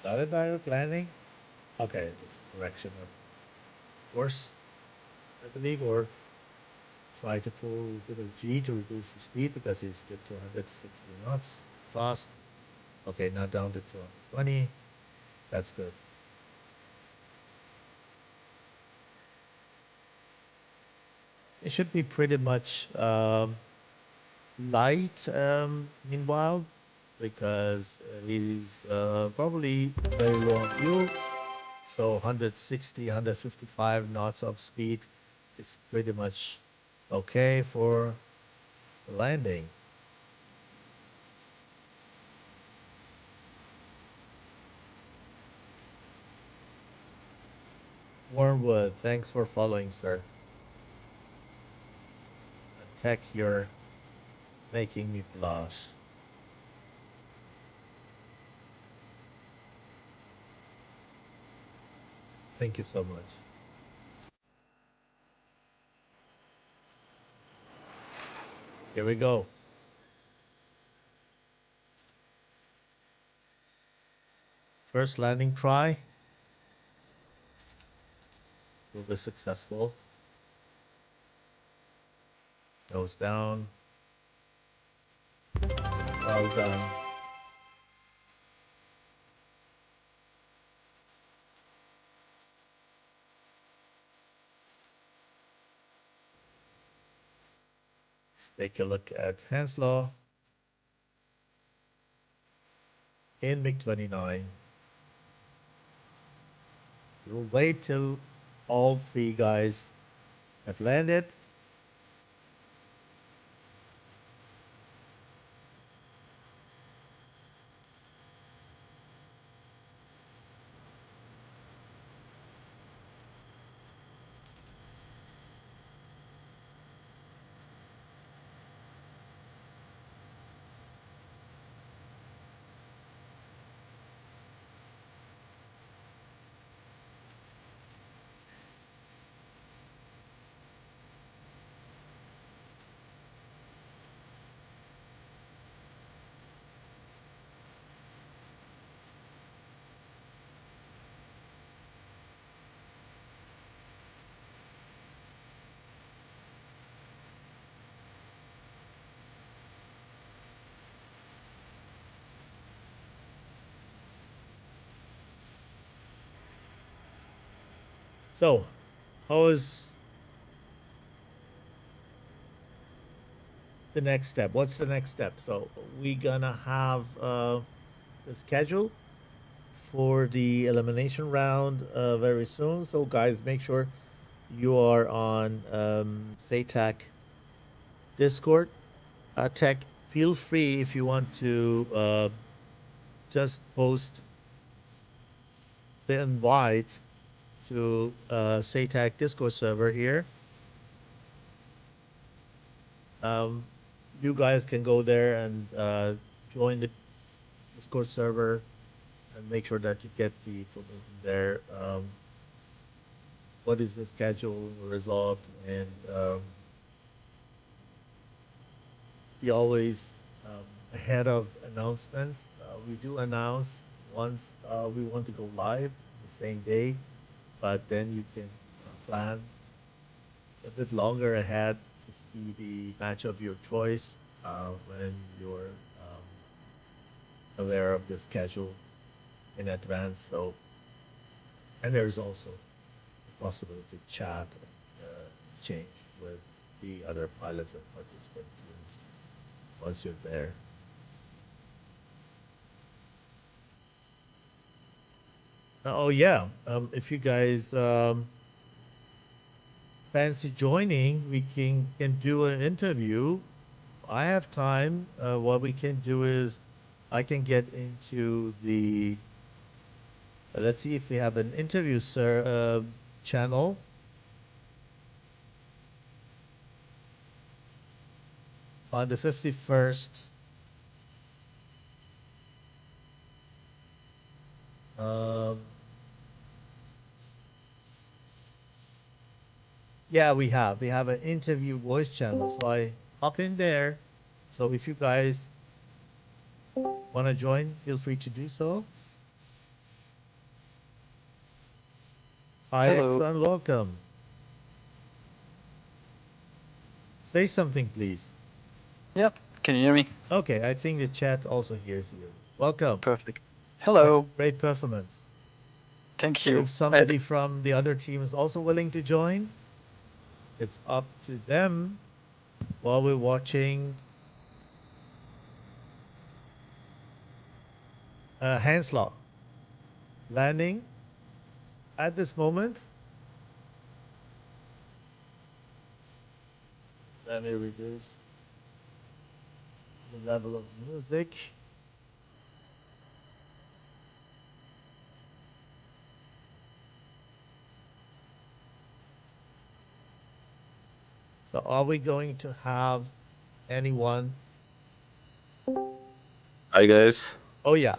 Not a direct landing. Okay, correction of course, I believe, or try to pull a bit of G to reduce the speed because he's still 260 knots fast. Okay, now down to 220. That's good. It should be pretty much light meanwhile because he's probably very low on fuel. So 160, 155 knots of speed is pretty much okay for the landing. Wormwood, thanks for following, sir. Tech, you're making me blush. Thank you so much. Here we go. First landing try will be successful. Goes down. Well done. Let's take a look at Henslow in MiG-29. We'll wait till all three guys have landed. So, how is the next step? What's the next step? So, we're gonna have the schedule for the elimination round very soon. So, guys, make sure you are on SATAC Discord. Tech, feel free if you want to just post the invite to SATAC Discord server here. You guys can go there and join the Discord server and make sure that you get the information there. What is the schedule result? And be always ahead of announcements. We do announce once we want to go live the same day, but then you can plan a bit longer ahead to see the match of your choice when you're aware of the schedule in advance. So, and there's also the possibility to chat, exchange with the other pilots and participant teams once you're there. Oh yeah, if you guys fancy joining, we can do an interview. I have time. What we can do is I can get into the let's see if we have an interview, sir, channel. On the 51st. Um, yeah, we have an interview voice channel. So I hop in there. So if you guys want to join, feel free to do so. Hi, Hello. Exxon, welcome. Say something, please. Yep. Can you hear me? Okay, I think the chat also hears you. Welcome. Perfect. Hello. Great performance. Thank So you. if somebody from the other team is also willing to join, it's up to them while we're watching Hanslock landing at this moment. Let me reduce the level of music. So are we going to have anyone? Hi guys. Oh yeah,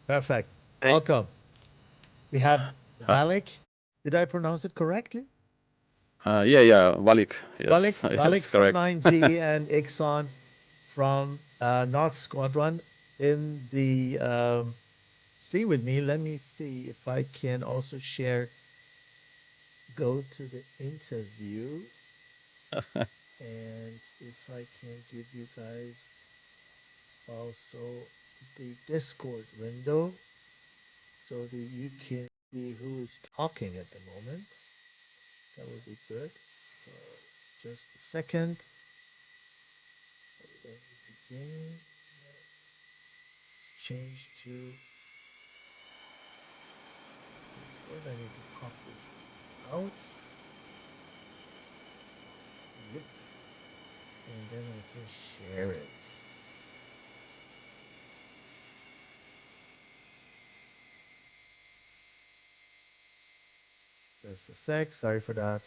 perfect. Hey. Welcome. We have Uh, Malik. Did I pronounce it correctly? yeah, Valik. Yes, Valik that's from correct. 9G and Ixon from NUTSqdr in the stream with me. Let me see if I can also share. Go to the interview, and if I can give you guys also the Discord window so that you can see who is talking at the moment. That would be good. So just a second. So we're going to game. Let's change to Discord. I need to pop this out. Yep. And then I can share it. Just a sec. Sorry for that.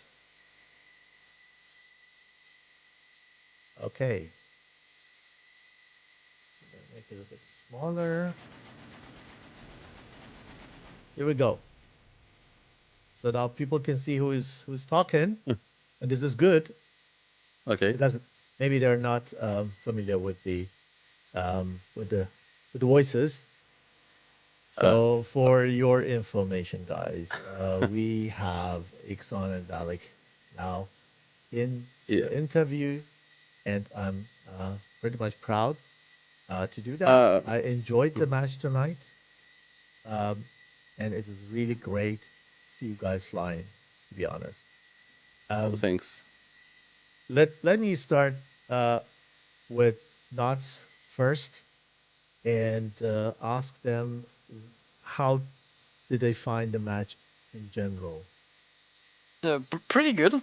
Okay. Make it a bit smaller. Here we go. So now people can see who's talking, and this is good. Okay. It doesn't. Maybe they're not familiar with the voices. So for your information, guys, we have Ixon and Dalek now in Yeah. the interview, and I'm pretty much proud to do that. Uh, I enjoyed the match tonight, and it is really great to see you guys flying. To be honest, Thanks. let me start with Knots first, and ask them how did they find the match in general. Pretty good.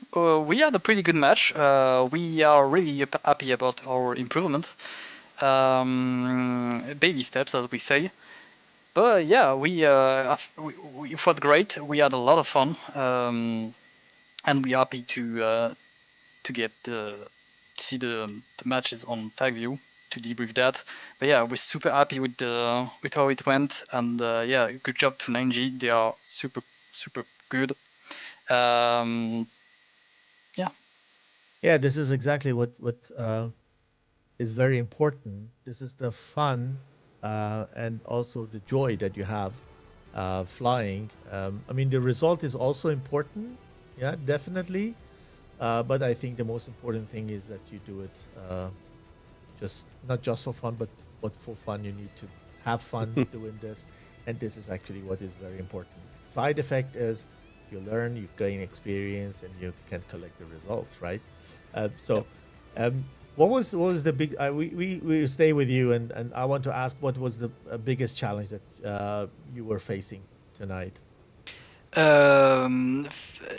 We had a pretty good match. We are really happy about our improvement. Baby steps, as we say. But yeah, we fought great. We had a lot of fun, and we're happy to get to see the matches on tag view to debrief that. But yeah, we're super happy with how it went, and yeah, good job to 9G. They are super good. Yeah. Yeah, this is exactly what is very important. This is the fun and also the joy that you have flying. I mean, the result is also important. Yeah, definitely. But I think the most important thing is that you do it just not just for fun, but for fun. You need to have fun doing this, and this is actually what is very important. Side effect is You learn, you gain experience, and you can collect the results, right? What was the big? We stay with you, and I want to ask, what was the biggest challenge that you were facing tonight?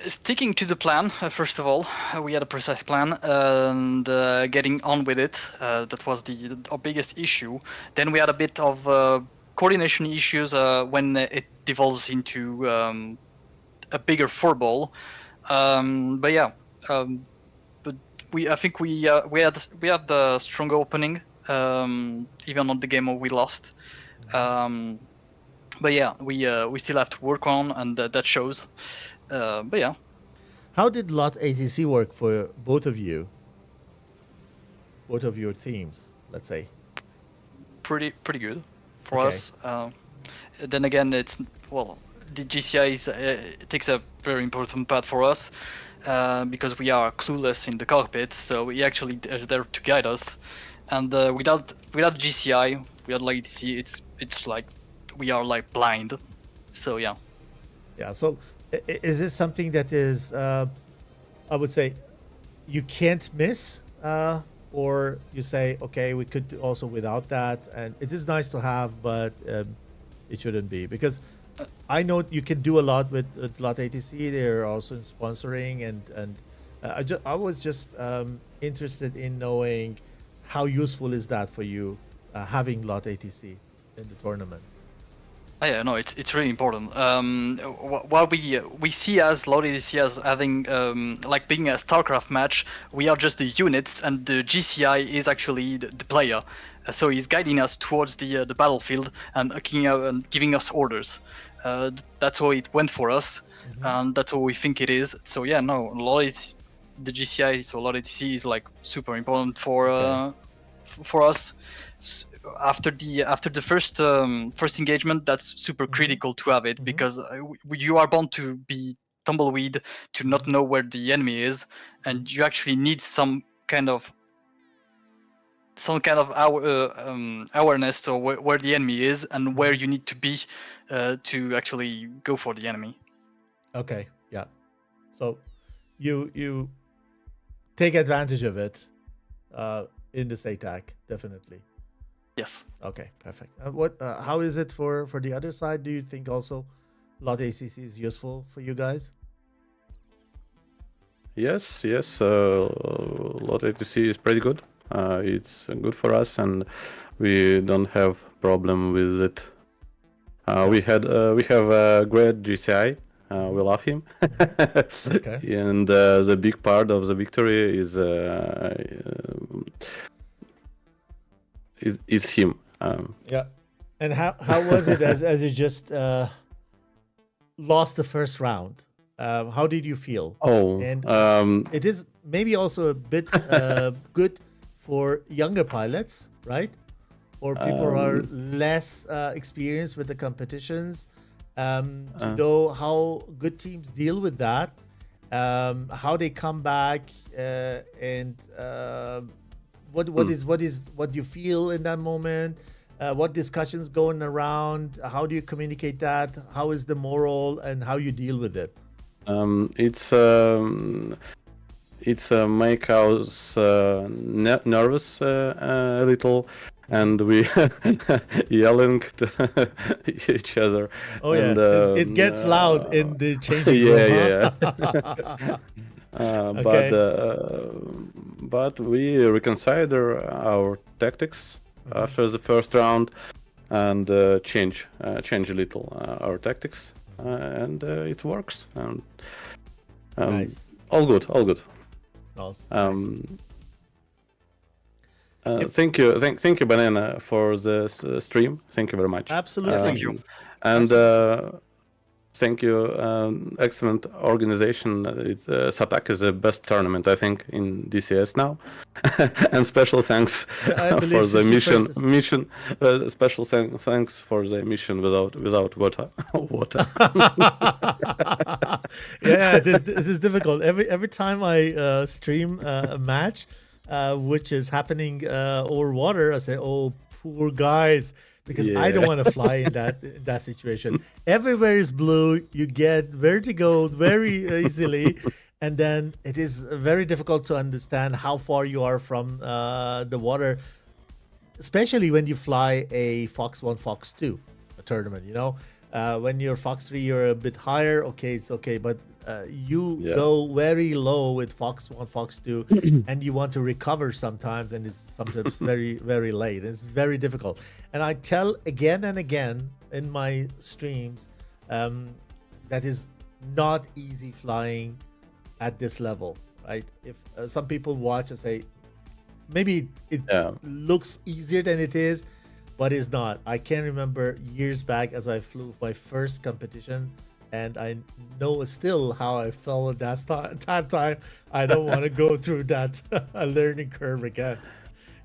Sticking to the plan, first of all, we had a precise plan, and getting on with it, that was our biggest issue. Then we had a bit of coordination issues when it devolves into a bigger 4-ball. But yeah, but I think we had the stronger opening, even on the game where we lost. But yeah, we still have to work on, and that shows. But yeah. How did LOT ATC work for both of you? Both of your teams, let's say. Pretty good for us. Then again, it's the GCI takes a very important part for us because we are clueless in the cockpit. So he actually is there to guide us, and without GCI, without ATC, it's like we are like blind. So yeah. So is this something that is I would say you can't miss, or you say, okay, we could do also without that, and it is nice to have, but it shouldn't be, because I know you can do a lot with LOT ATC. They're also in sponsoring, and I was just interested in knowing how useful is that for you, having LOT ATC in the tournament. Yeah, no, it's really important. What we see as LOT ATC as having like being a StarCraft match, we are just the units, and the GCI is actually the player. So he's guiding us towards the battlefield and giving us orders. That's how it went for us, and that's how we think it is. So yeah, no, the GCI, so LOT ATC is like super important for us. After the first engagement, that's super critical to have it, because you are bound to be tumbleweed, to not know where the enemy is, and you actually need some kind of awareness to where the enemy is and where you need to be to actually go for the enemy. Okay, yeah. So you take advantage of it in the SATAC, definitely. Yes. Okay, perfect. How is it for the other side? Do you think also LOT ATC is useful for you guys? Yes. LOT ATC is pretty good. It's good for us, and we don't have problem with it. We have a great GCI. We love him. Okay. And the big part of the victory is him. Yeah. And how was it as you just lost the first round? How did you feel? And it is maybe also a bit good for younger pilots, right? Or people who are less experienced with the competitions, to know how good teams deal with that, how they come back, and what you feel in that moment, what discussions going around, how do you communicate that, how is the moral, and how you deal with it? It's make us nervous a little, and we yelling to each other. Oh yeah, and, it gets loud in the changing room. But we reconsider our tactics after the first round, and change a little our tactics, and it works. Nice. All good. Nice. Thank you, Banana, for the stream. Thank you very much. Absolutely. Thank you. And thank you. Excellent organization. SATAC is the best tournament, I think, in DCS now. And special thanks for the mission. Special thanks for the mission without water. Yeah, this is difficult. Every time I stream a match, which is happening over water, I say, oh, poor guys, because I don't want to fly in that situation. Everywhere is blue. You get vertigo very easily, and then it is very difficult to understand how far you are from the water, especially when you fly a Fox 1, Fox 2 tournament. When you're Fox 3, you're a bit higher. Okay, it's okay, but you go very low with Fox 1, Fox 2, and you want to recover sometimes, and it's sometimes very, very late. It's very difficult. And I tell again and again in my streams that is not easy flying at this level, right? If some people watch and say, maybe it looks easier than it is, but it's not. I can remember years back as I flew my first competition, and I know still how I felt at that time. I don't want to go through that learning curve again.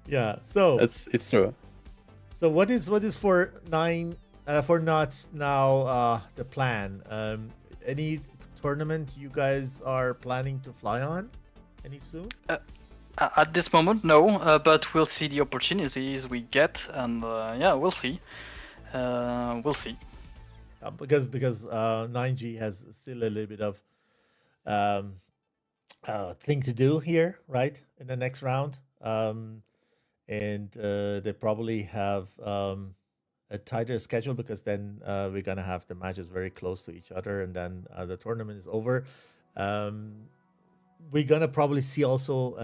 Yeah, so it's true. So what is for NUTS now? The plan? Any tournament you guys are planning to fly on any soon? At this moment, no, but we'll see the opportunities we get, and we'll see. We'll see. Because 9G has still a little bit of thing to do here, right? In the next round, and they probably have a tighter schedule, because then we're gonna have the matches very close to each other, and then the tournament is over. We're gonna probably see also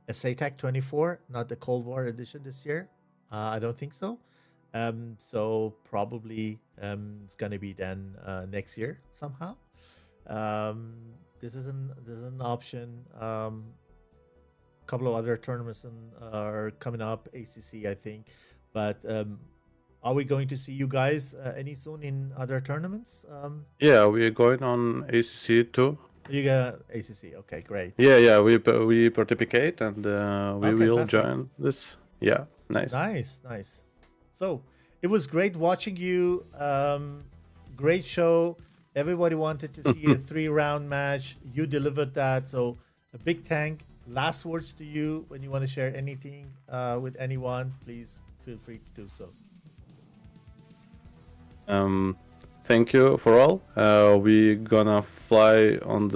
a SATAC 24, not the Cold War edition this year. I don't think so. So probably it's gonna be then next year somehow. This is an option. Couple of other tournaments are coming up, ACC I think, but are we going to see you guys any soon in other tournaments? Yeah, we're going on ACC too. You got ACC, okay, great. Yeah, we participate, and we will perfect. join this. Yeah, nice. Nice. So it was great watching you. Great show. Everybody wanted to see a 3-round match. You delivered that. So a big thank. Last words to you. When you want to share anything with anyone, please feel free to do so. Thank you for all. We gonna fly on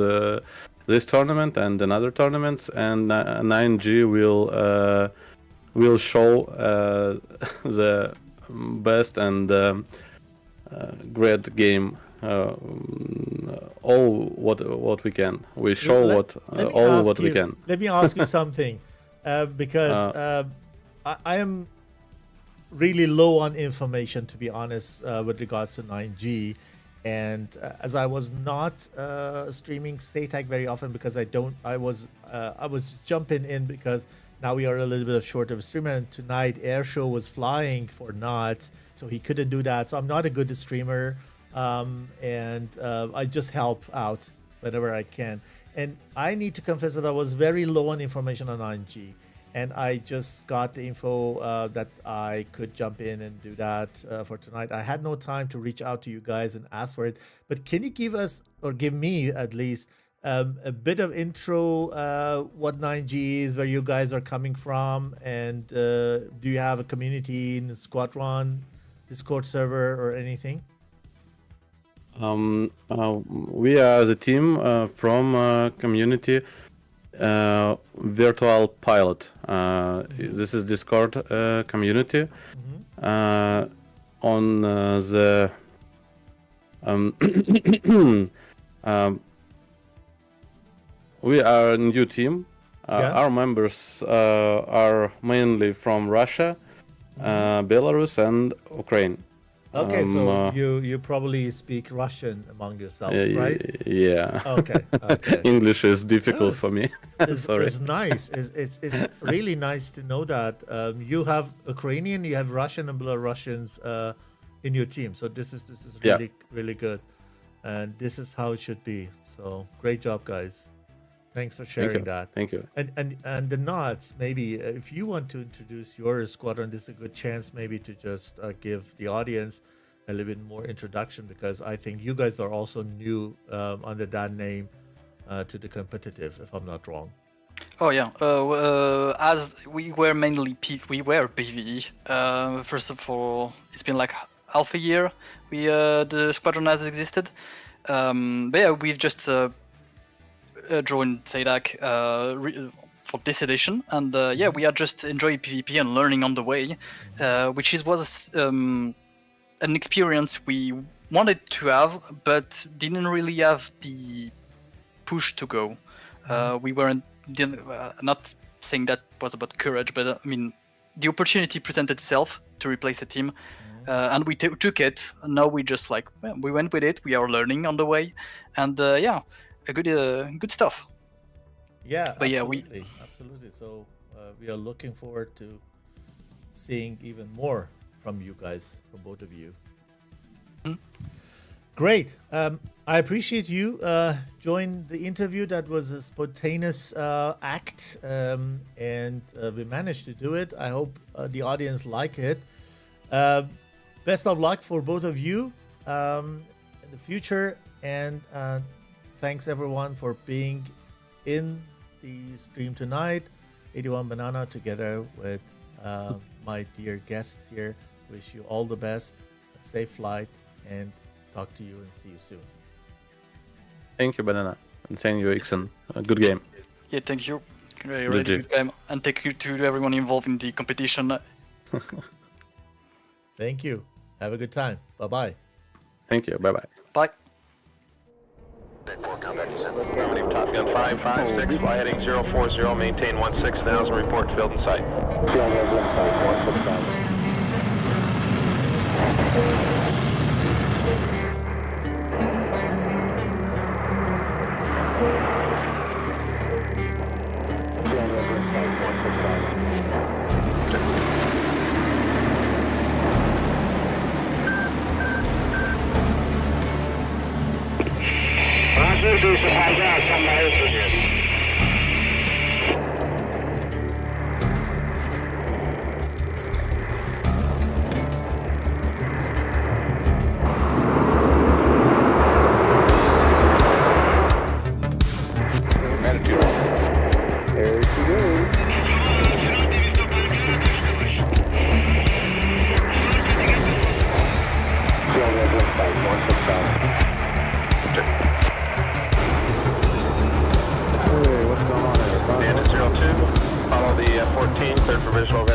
this tournament and another tournaments, and 9G will show the best and great game. All what we can. We show what we can. Let me ask you something, because I am really low on information, to be honest, with regards to 9G, and as I was not streaming SATAC very often, because I was jumping in because now we are a little bit short of a streamer, and tonight Airshow was flying for NUTS, so he couldn't do that. So I'm not a good streamer, and I just help out whenever I can. And I need to confess that I was very low on information on 9G. And I just got the info that I could jump in and do that for tonight. I had no time to reach out to you guys and ask for it. But can you give us, or give me at least, a bit of intro, what 9G is, where you guys are coming from, and do you have a community in the Squadron Discord server or anything? We are the team from community virtual pilot. This is Discord community. On the we are a new team. Our members are mainly from Russia, Belarus, and Ukraine. Okay, so you probably speak Russian among yourself, right? Yeah. Okay. English is difficult for me. Sorry. It's nice. It's really nice to know that you have Ukrainian, you have Russian and Belarusians in your team. So this is really really good, and this is how it should be. So great job, guys. Thanks for sharing that. Thank you. And the NUTS, maybe if you want to introduce your squadron, this is a good chance maybe to just give the audience a little bit more introduction, because I think you guys are also new under that name to the competitive, if I'm not wrong. Oh yeah. As we were mainly PvE. First of all, it's been like half a year. The squadron has existed. But yeah, we've just joined SATAC for this edition, and yeah, we are just enjoying PvP and learning on the way, which was an experience we wanted to have, but didn't really have the push to go. We weren't not saying that was about courage, but I mean, the opportunity presented itself to replace a team, and we took it. And now we just like we went with it. We are learning on the way, and yeah, a good stuff. Yeah, but absolutely, absolutely. So we are looking forward to seeing even more from you guys, from both of you. Great. I appreciate you joining the interview. That was a spontaneous act, and we managed to do it. I hope the audience like it. Best of luck for both of you in the future, and thanks everyone for being in the stream tonight. 81 Banana together with my dear guests here. Wish you all the best, a safe flight, and talk to you and see you soon. Thank you, Banana, and thank you, Ixon. A good game. Yeah, thank you. Really good game, and thank you to everyone involved in the competition. Thank you. Have a good time. Bye-bye. Thank you. Bye-bye. Bye. Affirmative, Top Gun 556, fly heading 040, maintain 16,000, report field in sight. Follow the 14, cleared for visual